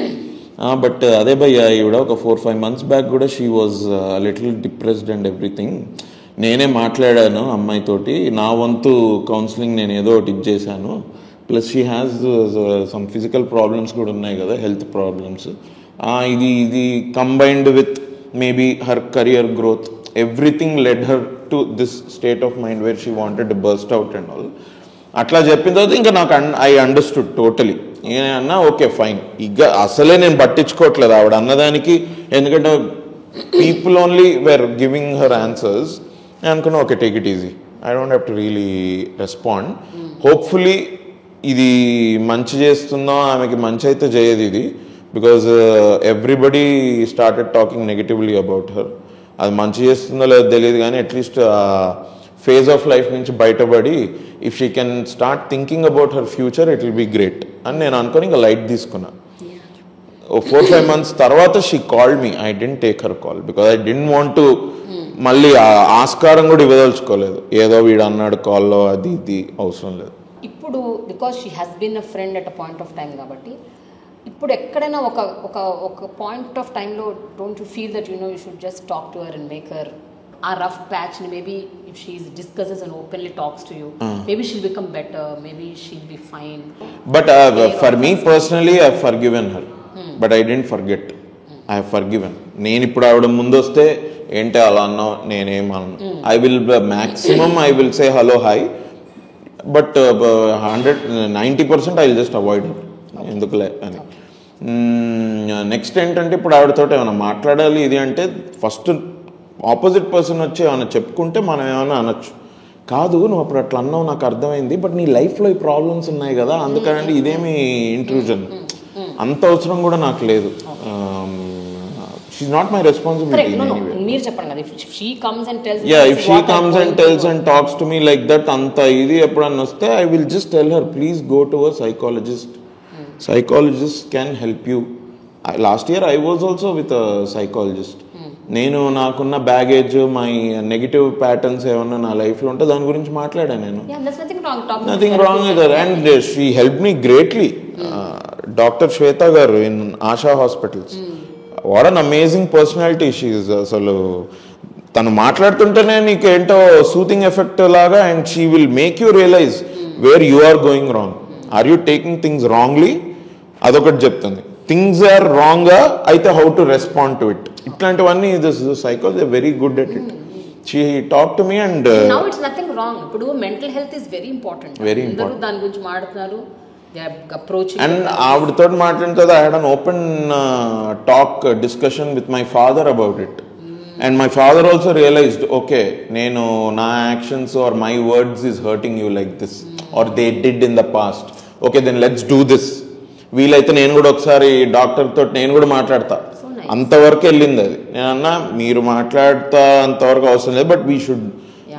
బట్ అదే భయ్యా, ఈవిడ ఒక 4-5 months బ్యాక్ కూడా she was little depressed and everything. నేనే మాట్లాడాను అమ్మాయితోటి, నా వంతు కౌన్సిలింగ్ నేను ఏదో ఒకటి ఇచ్చేసాను. Plus she has some physical problems కూడా ఉన్నాయి కదా, హెల్త్ ప్రాబ్లమ్స్. ఇది combined with maybe her career growth, everything led her to this state of mind where she wanted to burst out and all. అట్లా చెప్పిన తర్వాత ఇంకా నాకు ఐ అండర్స్టూడ్ టోటలీ. నేనన్నా ఓకే ఫైన్, ఇక అసలే నేను పట్టించుకోవట్లేదు ఆవిడ అన్నదానికి, ఎందుకంటే people only were giving her answers. నేను అనుకున్నా okay, take it easy, I don't have to really respond. Hopefully ఇది మంచి చేస్తుందో, ఆమెకి మంచి అయితే చేయదు ఇది, because everybody started talking negatively about her. అది మంచి చేస్తుందో లేదో తెలియదు కానీ అట్లీస్ట్ ఫేజ్ ఆఫ్ లైఫ్ నుంచి బయటపడి if she can start thinking about her future it will be great అని నేను అనుకుని ఇంకా లైట్ తీసుకున్నా. 4-5 months తర్వాత she called me. I didn't take her call because I didn't want to మళ్ళీ ఆస్కారం కూడా ఇవ్వదలుచుకోలేదు, ఏదో వీడు అన్నాడు కాల్లో అది ఇది అవసరం లేదు. ఇప్పుడు because she has been a friend at a point of time కాబట్టి, ఇప్పుడు ఎక్కడైనా ఒక పాయింట్ ఆఫ్ టైంలో don't you feel that you should just talk to her and make her ఆ రఫ్ ప్యాచ్ని, maybe if she discusses and openly talks to you, maybe she'll become better, maybe she'll be fine. But for me personally I forgiven her, but I didn't forget, I forgiven. నేను ఇప్పుడు ఆవిడ ముందు వస్తే ఏంటి అలా అన్నావు, నేనేమన్నా, I will maximum I will say hello hi, but 90% I will just avoid her, ఎందుకులే అని. నెక్స్ట్ ఏంటంటే ఇప్పుడు ఆవిడతో ఏమైనా మాట్లాడాలి ఇది అంటే ఫస్ట్ ఆపోజిట్ పర్సన్ వచ్చి ఏమైనా చెప్పుకుంటే మనం ఏమైనా అనొచ్చు, కాదు నువ్వు అప్పుడు అట్లా అన్నావు నాకు అర్థమైంది, బట్ నీ లైఫ్లో ఈ ప్రాబ్లమ్స్ ఉన్నాయి కదా అందుకనండి ఇదేమి ఇంట్రూజన్, అంత అవసరం కూడా నాకు లేదు. She's not my responsibility in any way. మీరు చెప్పండి కదా, if she comes and tells me, if she comes and tells and talks to me like that, anta idi eppudanna vaste I will just tell her please go to a psychologist. Psychologist can help you. Last year I was also with a psychologist. నేను నాకున్న baggage my negative patterns ఏమన్నా నా లైఫ్లో ఉంటే దాని గురించి మాట్లాడాను నేను. Nothing wrong with her and she help me greatly. Doctor Shweta garu in Asha hospitals, what an amazing personality she is. అసలు తను మాట్లాడుతుంటేనే నీకు ఏంటో సూతింగ్ ఎఫెక్ట్ లాగా, and she will make you realise where you are going wrong, are you taking things wrongly, అదొకటి చెప్తుంది. Things are రాంగ్గా అయితే how to respond to it, ఇట్లాంటివన్నీ this psychology very good at it. She talk to me and now it's nothing wrong. ఇప్పుడు mental health is very important. Very important. దాని గురించి మాట్లాడుతున్నారు. And ఆవిడతో మాట్లాడిన తర్వాత I had an open talk discussion with my father about it. And my father also realised, okay నేను నా actions or my words is hurting you like this or they did in the past, okay then let's do this. వీలైతే నేను కూడా ఒకసారి doctor తోటి నేను కూడా మాట్లాడతా, అంతవరకు వెళ్ళింది అది. నేను అన్నా మీరు మాట్లాడతా అంతవరకు అవసరం లేదు, బట్ వీ షుడ్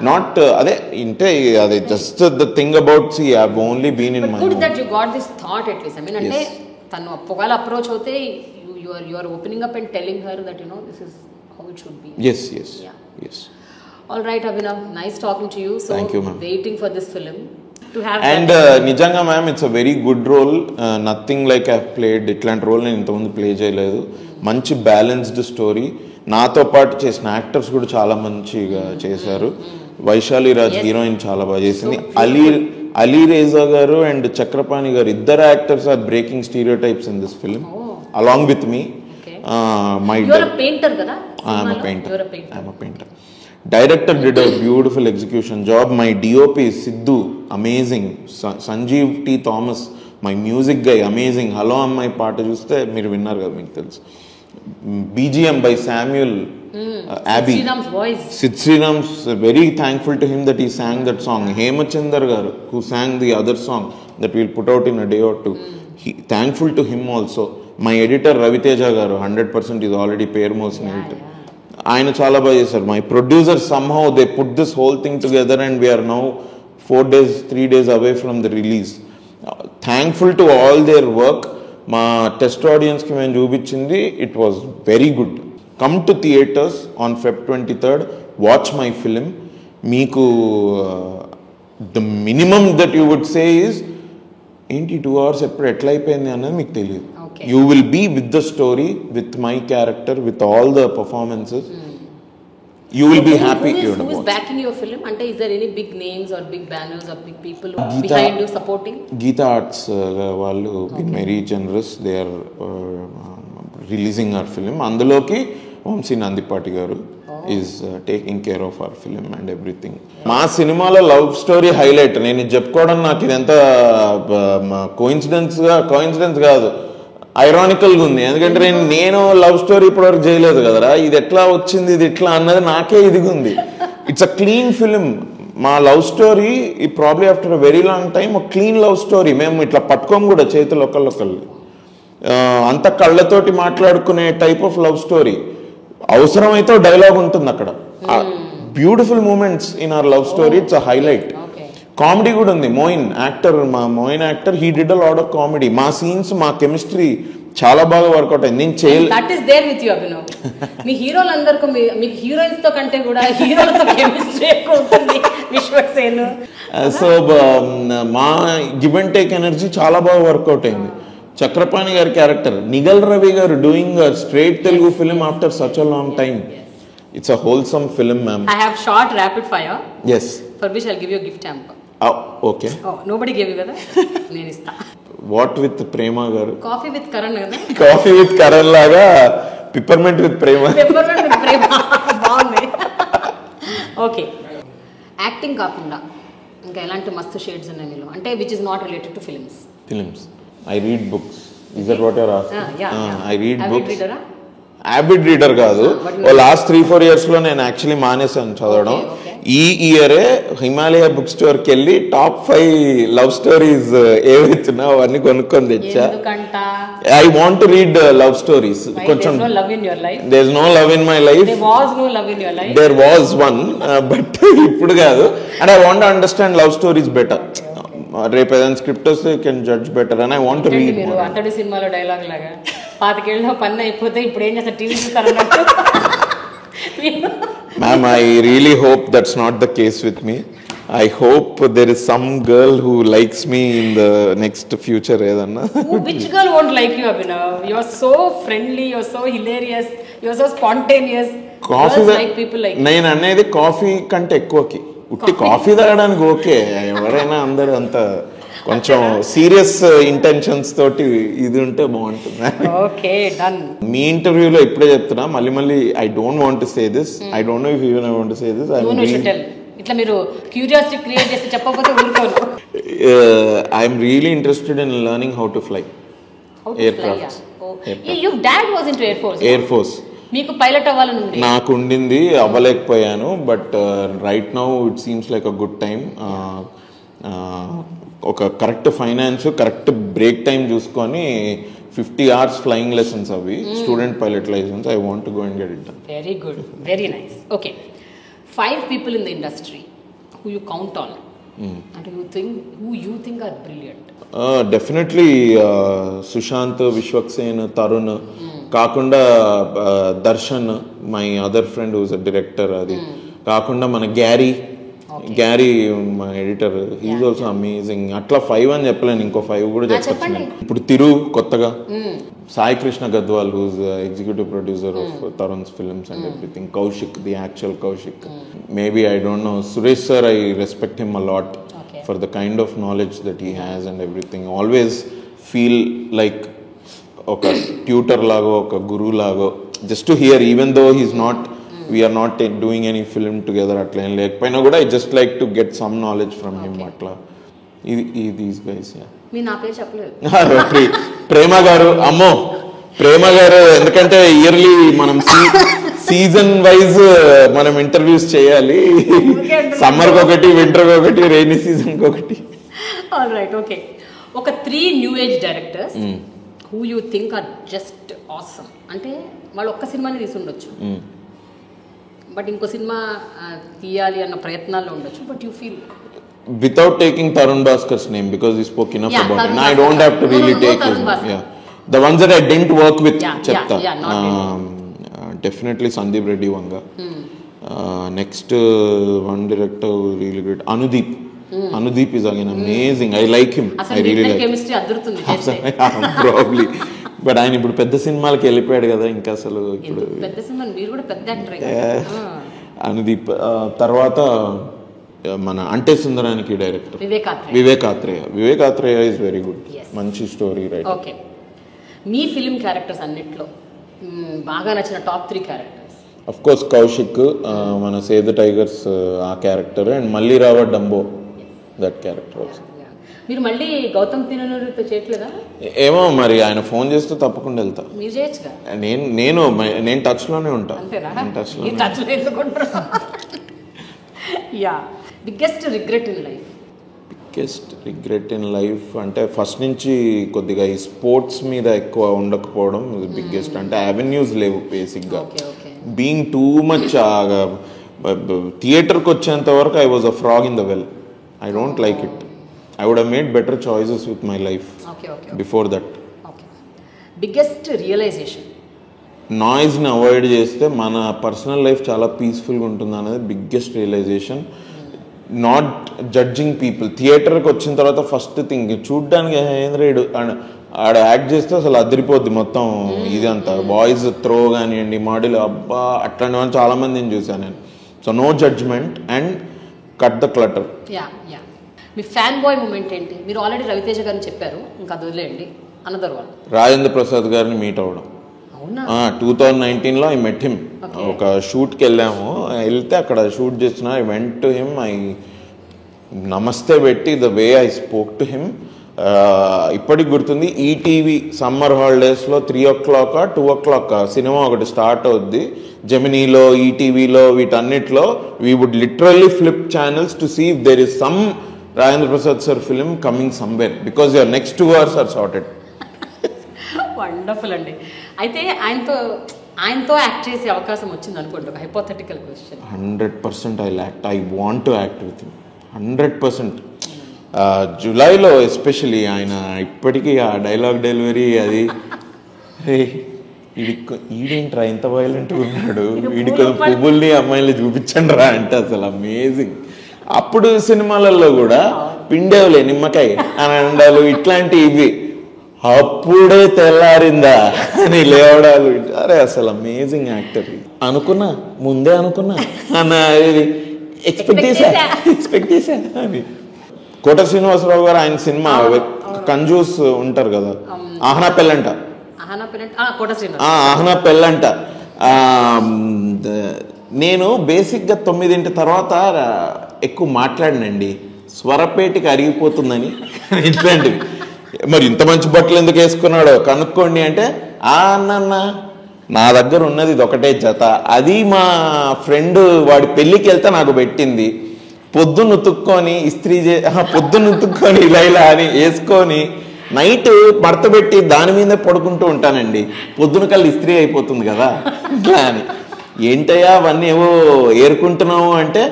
నాట్ అదే ఇంటే అదే just the thing about see I have only been in my good that you got this thought at least. I mean అంటే తను ఒకవేళ అప్రోచ్ అవుతే you are opening up and telling her that you know this is how it should be. yes yes yeah. yes. All right Abhinav, nice talking to you. So thank you ma'am. Waiting for this film to have and నిజంగా ma'am it's a very good role. Nothing like I played, ఇట్లాంటి role నేను ఇంతకుముందు play చేయలేదు. మంచి balanced story, నాతో పాటు చేసిన actors కూడా చాలా మంచిగా చేశారు. వైశాలి రాజ్ హీరోయిన్ చాలా బాగా చేసింది. అలీ రేజా గారు అండ్ చక్రపాణి గారు ఇద్దరు actors are breaking stereotypes in this film along with me. My I'm a painter. Director did a beautiful execution job. My DOP Sidhu, amazing. Sanjeev T. Thomas, my music guy, amazing. Hello Ammai పాట చూస్తే మీరు విన్నారు కదా, మీకు తెలుసు. BGM by Samuel Abbey. Sriram's voice. Sid Sriram's very thankful to him that he sang that song. Hemachandar garu who sang the other song that we'll put out in a day or two. Thankful to him also. My editor Raviteja garu 100% is already Permo's editor. ఆయన చాలా బాగా చేశారు. My producer somehow they put this whole thing together and we're now 3 days away from the release. Thankful to all their work. మా test ఆడియన్స్కి మేము చూపించింది it was very good. Come to theatres on Feb 23rd, watch my film. మీకు the minimum that you would say is ఏంటి 2 hours ఎప్పుడు ఎట్లా అయిపోయింది అన్నది మీకు తెలియదు. You will be with the story, with my character, with all the performances. You will be happy. Who is backing your film? Ante, is there any big names or big banners or big people behind you supporting? Geeta Arts వాళ్ళు been very generous. They are releasing our film. అందులోకి వంశీ నందిపాటి గారు is taking care of our film and everything. మా సినిమాలో love story highlight. నేను చెప్పుకోవడం నాకు ఇదంతా coincidence కాదు, ఐరానికల్గా ఉంది. ఎందుకంటే నేను లవ్ స్టోరీ ఇప్పటివరకు చేయలేదు కదరా, ఇది ఎట్లా వచ్చింది, ఇది ఎట్లా అన్నది నాకే ఇదిగా ఉంది. It's a clean film. మా లవ్ స్టోరీ ఈ probably after a very long time ఒక క్లీన్ లవ్ స్టోరీ. మేము ఇట్లా పట్టుకోము కూడా చేతులు ఒకళ్ళొకళ్ళు, అంత కళ్ళతోటి మాట్లాడుకునే టైప్ ఆఫ్ లవ్ స్టోరీ. అవసరమైతే డైలాగ్ ఉంటుంది అక్కడ. Beautiful moments in our love story. It's a highlight. Comedy కూడా ఉంది. మా main actor he did a lot of comedy. మా సీన్స్, మా కెమిస్ట్రీ చాలా బాగా వర్కౌట్ అయింది. నేను చేయలేదు. That is there with you Abhinav. మీ హీరోలందరికీ మీకు హీరోయిన్స్ తో కంటే కూడా హీరోలతో కెమిస్ట్రీ ఎక్కువ ఉంటుంది. విశ్వక్సేన్. సో మా గివ్ అండ్ టేక్ ఎనర్జీ చాలా బాగా వర్కౌట్ అయింది. చక్రపాణి గారి క్యారెక్టర్, నిగల్ రవి గారు doing straight Telugu film after such a long time. It's a wholesome film, ma'am. I have short rapid fire. Yes. For which I'll give you a gift hamper. Oh, okay. Oh, nobody gave you kada? నేను ఇస్తా. What with Prema garu? Coffee with Karan కదా? Coffee with Karan లాగా peppermint with Prema. Peppermint with Prema. బాగుంది. Okay. Acting కాకుండా ఇంకా ఎలాంటి మస్తు shades ఉన్నాయి మీలో, అంటే which is not related to films? Films. I read books. Is that what you're asking? Yeah. I read books. Reader-ఆ? యాబిడ్ రీడర్ కాదు. లాస్ట్ 3-4 years లో నేను యాక్చువల్లీ మానేసాను చదవడం. ఈ ఇయరే హిమాలయ బుక్ స్టోర్కి వెళ్ళి టాప్ 5 లవ్ స్టోరీస్ ఏవైతున్నా అవన్నీ కొనుక్కొని తెచ్చా. I want to read love stories. కొంచెం there is no love in my life. There was one, but ఇప్పుడు కాదు. And I want to understand love stories better. రేపు ఏదైనా స్క్రిప్ట్ వస్తే can judge better and I want to read. మీరు అంతటి సినిమాలో dialogue లాగా 5 ఏళ్ళలో పని అయిపోతే ఇప్పుడు ఏం చేస్తారు, TV చూస్తారన్నట్టు. Ma'am, I really hope that's not the case with me. I hope there is some girl who likes me in the next future. Which girl won't like you, Abhinav? You're so friendly, you're so hilarious, you're so spontaneous. Coffee Girls like people like you. నేను అనేది coffee కంటే ఎక్కువకి ఉట్టి coffee తాగడానికి okay, ఎవరైనా అందరూ అంత కొంచెం serious intentions తోటి ఇది ఉంటే బాగుంటుంది. Okay, done. మీ ఇంటర్వ్యూలో ఇప్పుడే చెప్తున్నా, మళ్ళీ మళ్ళీ I don't want to say this, I don't know if you want to say this. ఇట్లా మీరు క్యూరియాసిటీ క్రియేట్ చేసి చెప్పకపోతే ఊరుకోను. I'm really interested in learning how to fly aircrafts. Your dad was into air force. మీకు pilot అవ్వాలని ఉంది? నాకు ఉండింది, అవ్వలేకపోయాను. But right now it seems like a good time. ఒక correct finance, correct break time చూసుకొని 50 hours ఫ్లయింగ్ లెసన్స్ అవి, student pilot licence. I want to go and get it done. Very good, very nice. Okay, 5 people in the industry who you count on and who you think are brilliant. Definitely Sushant, Vishwaksen, Tarun, కాకుండా Darshan, my other friend who's a director. అది కాకుండా మన Garry, my editor, he's also amazing. అట్లా 5 అని చెప్పలేను, ఇంకో 5 కూడా చెప్పచ్చు. ఇప్పుడు తిరు కొత్తగా Sai Krishna Gadwal, who's executive producer of Tarun's films and everything. Kaushik, the actual Kaushik. Maybe I don't know. Suresh sir, I respect him a lot for the kind of knowledge that he has and everything. Always feel like ఒక tutor లాగో, ఒక గురువు లాగో, just to hear, even though he's not, we're not doing any film together, అట్లా ఏం లేకపోయినా కూడా I just like to get some knowledge from him. అట్లా దీస్ గైస్. నా పేరు చెప్పలేదు. ప్రేమ గారు, అమ్మో ప్రేమ గారు, ఎందుకంటే ఇయర్లీ మనం సీజన్ వైజ్ మనం ఇంటర్వ్యూస్ చేయాలి. సమ్మర్కి ఒకటి, వింటర్కి ఒకటి, రైనీ సీజన్కి ఒకటి. All right, okay. ఒక 3 new age directors who you think are just awesome. అంటే వాళ్ళు ఒక్క సినిమాని తీసి ఉండొచ్చు, బట్ ఇంకో సినిమా తీయాలి అన్న ప్రయత్నాల్లో ఉండొచ్చు, but you feel without taking Tarun Bhaskar's name, because he spoke enough about it. I don't have to really take his name. Yeah, the ones that I didn't work with, chepta. Definitely Sandeep Reddy Vanga. Next one director really great, Anudeep. Anudeep is again amazing. I like him. I really like chemistry అదురుతుంది చేస్తే. Probably. But ఆయన ఇప్పుడు పెద్ద సినిమాలకి వెళ్ళిపోయాడు కదా, ఇంకా అసలు ఇప్పుడు పెద్ద సినిమా. మీరు కూడా పెద్ద యాక్టర్. అనుదీప్. తర్వాత మన Ante Sundaraniki director Vivek Athreya is very good. మంచి స్టోరీ రైట్. ఓకే, మీ ఫిల్మ్ క్యారెక్టర్స్ అన్నిట్లో బాగా నచ్చిన top 3 characters? Of course Kaushik, మన సేవ్ ద టైగర్స్ ఆ క్యారెక్టర్, అండ్ మళ్ళీ రావ డంబో, దట్ క్యారెక్టర్ ఆల్సో. మీరు మళ్ళీ గౌతమ్ తిననూరితో చేయట్లేదా? ఏమో మరి, ఆయన ఫోన్ చేస్తే తప్పకుండా వెళ్తా. మీరు చేయొచ్చుగా. నేను టచ్ లోనే ఉంటా. Yeah, biggest regret in life? Biggest regret in life అంటే ఫస్ట్ నుంచి కొద్దిగా ఈ స్పోర్ట్స్ మీద ఎక్కువ ఉండకపోవడం బిగ్గెస్ట్. అంటే అవెన్యూస్ లేవు బేసిక్గా. బీయింగ్ టూ మచ్ థియేటర్కి వచ్చేంత వరకు I was a frog in the well. I don't like it. I would have made better choices with my life before that. Biggest realization? నాయిస్ని అవాయిడ్ చేస్తే మన పర్సనల్ లైఫ్ చాలా పీస్ఫుల్గా ఉంటుంది అనేది biggest realisation. Not judging people. థియేటర్కి వచ్చిన తర్వాత ఫస్ట్ థింగ్ చూడ్డానికి హేంద్రేడు ఆడ యాక్ట్ చేస్తే అసలు అదిరిపోద్ది మొత్తం. ఇది అంతా బాయ్స్ త్రో కానివ్వండి, మాడీలు, అబ్బా అట్లాంటి వాళ్ళు చాలామందిని చూశాను నేను. So no judgement and cut the clutter. మీ ఫ్యాన్ బాయ్ మూమెంట్ ఏంటి? మీరు ఆల్రెడీ రవితేజ గారిని చెప్పారు, ఇంకా అది వదిలేయండి. అనదర్ వన్, రాజేంద్ర ప్రసాద్ గారిని మీట్ అవ్వడం. 2019లో ఐ మెట్ హిమ్. ఒక షూట్కి వెళ్ళాము, వెళ్తే అక్కడ షూట్ చేస్తున్నా. I went to him, I నమస్తే పెట్టి the way I spoke to him ఇప్పటికి గుర్తుంది. ఈటీవీ సమ్మర్ హాలిడేస్లో 3 o'clock 2 o'clock సినిమా ఒకటి స్టార్ట్ అవుద్ది జెమినీలో, ఈటీవీలో, వీటన్నిటిలో. We would literally flip channels to see if there is some Rajendra Prasad sir film coming somewhere, because your next 2 hours are sorted. Wonderful అండి. అయితే ఆయనతో యాక్ట్ చేసే అవకాశం వచ్చింది అనుకోండి, ఒక hypothetical question. 100% I want to act with him. 100%. జూలైలో especially ఆయన ఇప్పటికీ ఆ డైలాగ్ డెలివరీ అది ఈడేంట్రా ఇంత వైలెంట్ ఉన్నాడు, వీడికి పువ్వుల్ని అమ్మాయిల్ని చూపించండి రా అంటే అసలు అమేజింగ్. అప్పుడు సినిమాలలో కూడా పిండేవులే నిమ్మకాయ అని అండాలు ఇట్లాంటి ఇవి, అప్పుడే తెల్లారిందా అని లేవడాలు, అరే అసలు అమేజింగ్ యాక్టర్. ముందే అనుకున్నా అన్న ఎక్స్పెక్ట్ చేశా అని. కోట శ్రీనివాసరావు గారు ఆయన సినిమా కంజూస్ ఉంటారు కదా, ఆహనా పెళ్ళంట, ఆహనా పెళ్ళంట. నేను బేసిక్గా 9 తర్వాత ఎక్కువ మాట్లాడినండి, స్వరపేటికి అరిగిపోతుందని ఇట్లాంటివి. మరి ఇంత మంచి బట్టలు ఎందుకు వేసుకున్నాడో కనుక్కోండి అంటే, అన్న నా దగ్గర ఉన్నది ఇది ఒకటే జత, అది మా ఫ్రెండ్ వాడి పెళ్ళికి వెళ్తే నాకు పెట్టింది, పొద్దున్న ఉతుక్కొని పొద్దున్న ఉతుక్కొని ఇలా అని వేసుకొని నైట్ మడత పెట్టి దాని మీదే పడుకుంటూ ఉంటానండి, పొద్దున కల్లా ఇస్త్రీ అయిపోతుంది కదా ఇట్లా అని. ఏంటయ్యా అవన్నీ ఏవో ఏరుకుంటున్నావు అంటే,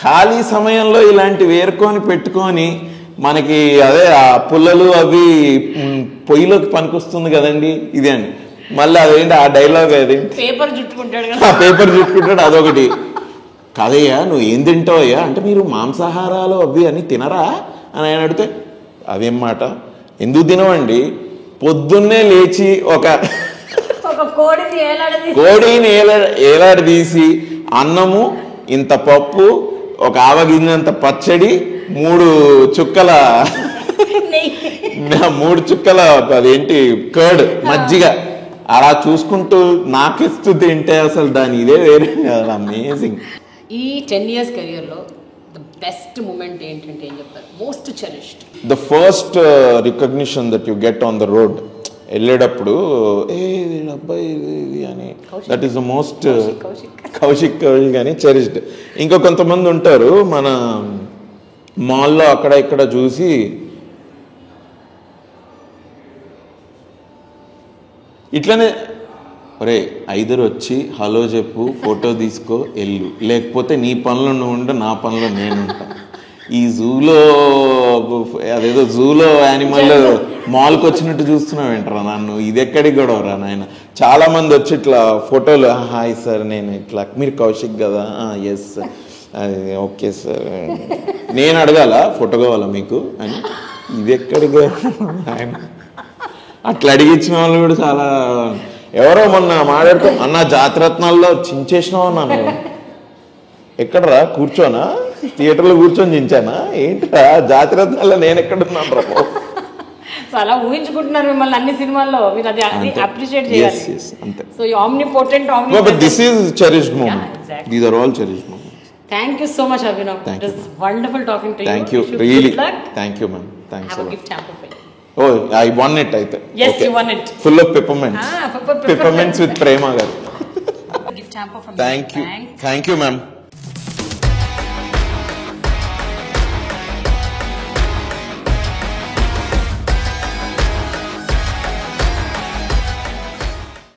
ఖాళీ సమయంలో ఇలాంటివి ఏరుకొని పెట్టుకొని మనకి అదే ఆ పుల్లలు అవి పొయ్యిలోకి పనికొస్తుంది కదండి ఇది అని. మళ్ళీ అదేంటి ఆ డైలాగ్ అదేంటి, పేపర్ చుట్టుకుంటాడు అదొకటి. కాదయ్యా నువ్వు ఏం తింటావయ్యా అంటే, మీరు మాంసాహారాలు అవి అని తినరా అని ఆయన అడిగితే, అదేం మాట, ఎందుకు తినవండి, పొద్దున్నే లేచి ఒక కోడిని ఏలాడదీసి అన్నము, ఇంత పప్పు, ఒక ఆవగింజంత పచ్చడి, 3 చుక్కల అదేంటి కర్డ్ మజ్జిగ అలా చూసుకుంటూ నాకిస్తూ తింటే అసలు దాని ఇదే వేరే. అమేజింగ్. ఈ 10 years కెరియర్లో ద బెస్ట్ మూమెంట్ ఏంటంటే ఏం చెప్తారు, most cherished? The first recognition that you get on the road, వెళ్ళేటప్పుడు అబ్బాయి అని, that is the most Kaushik అని చెరిష్డ్. ఇంకా కొంతమంది ఉంటారు మన మాల్లో అక్కడ ఇక్కడ చూసి, ఇట్లనే ఒరే 5 వచ్చి హలో చెప్పు, ఫోటో తీసుకో, వెళ్ళు, లేకపోతే నీ పనులు నువ్వు ఉండు, నా పనులు నేను ఉంటా. ఈ జూలో అదేదో జూలో యానిమల్ మాల్కి వచ్చినట్టు చూస్తున్నావు ఏంటరా నన్ను, ఇది ఎక్కడికి గొడవరా నాయన. చాలా మంది వచ్చి ఇట్లా ఫోటోలు, హాయ్ సార్ నేను ఇట్లా, మీరు కౌశిక్ కదా, ఎస్ ఓకే సార్, నేను అడగాల ఫోటో కావాలా మీకు అని, ఇది ఎక్కడికి ఆయన. అట్లా అడిగించిన వాళ్ళు కూడా చాలా. ఎవరో మొన్న మాట్లాడుతూ, అన్న జాతిరత్నాల్లో చించేసినావు అన్నాను. ఎక్కడరా, కూర్చోనా, థియేటర్లో కూర్చొని చించానా ఏంట్రా, జాతిరత్నాల్లో నేను ఎక్కడున్నాను రా. అలా ఊహించుకుంటున్నారు మిమ్మల్ని అన్ని సినిమాల్లో, మీరు అది అప్రిషియేట్ చేయాలి. So you omnipotent, but this is cherished moment, these are all cherished moments. Thank you so much, Abhinav. It was wonderful talking to you. Thank you. Really. Thank you, ma'am. Thanks a lot. Have a gift hamper for you. Oh, I won it, I think. Yes, okay. You won it. Full of peppermints. Peppermints with Prema garu. Gift hamper from Thank you. Thank you, ma'am.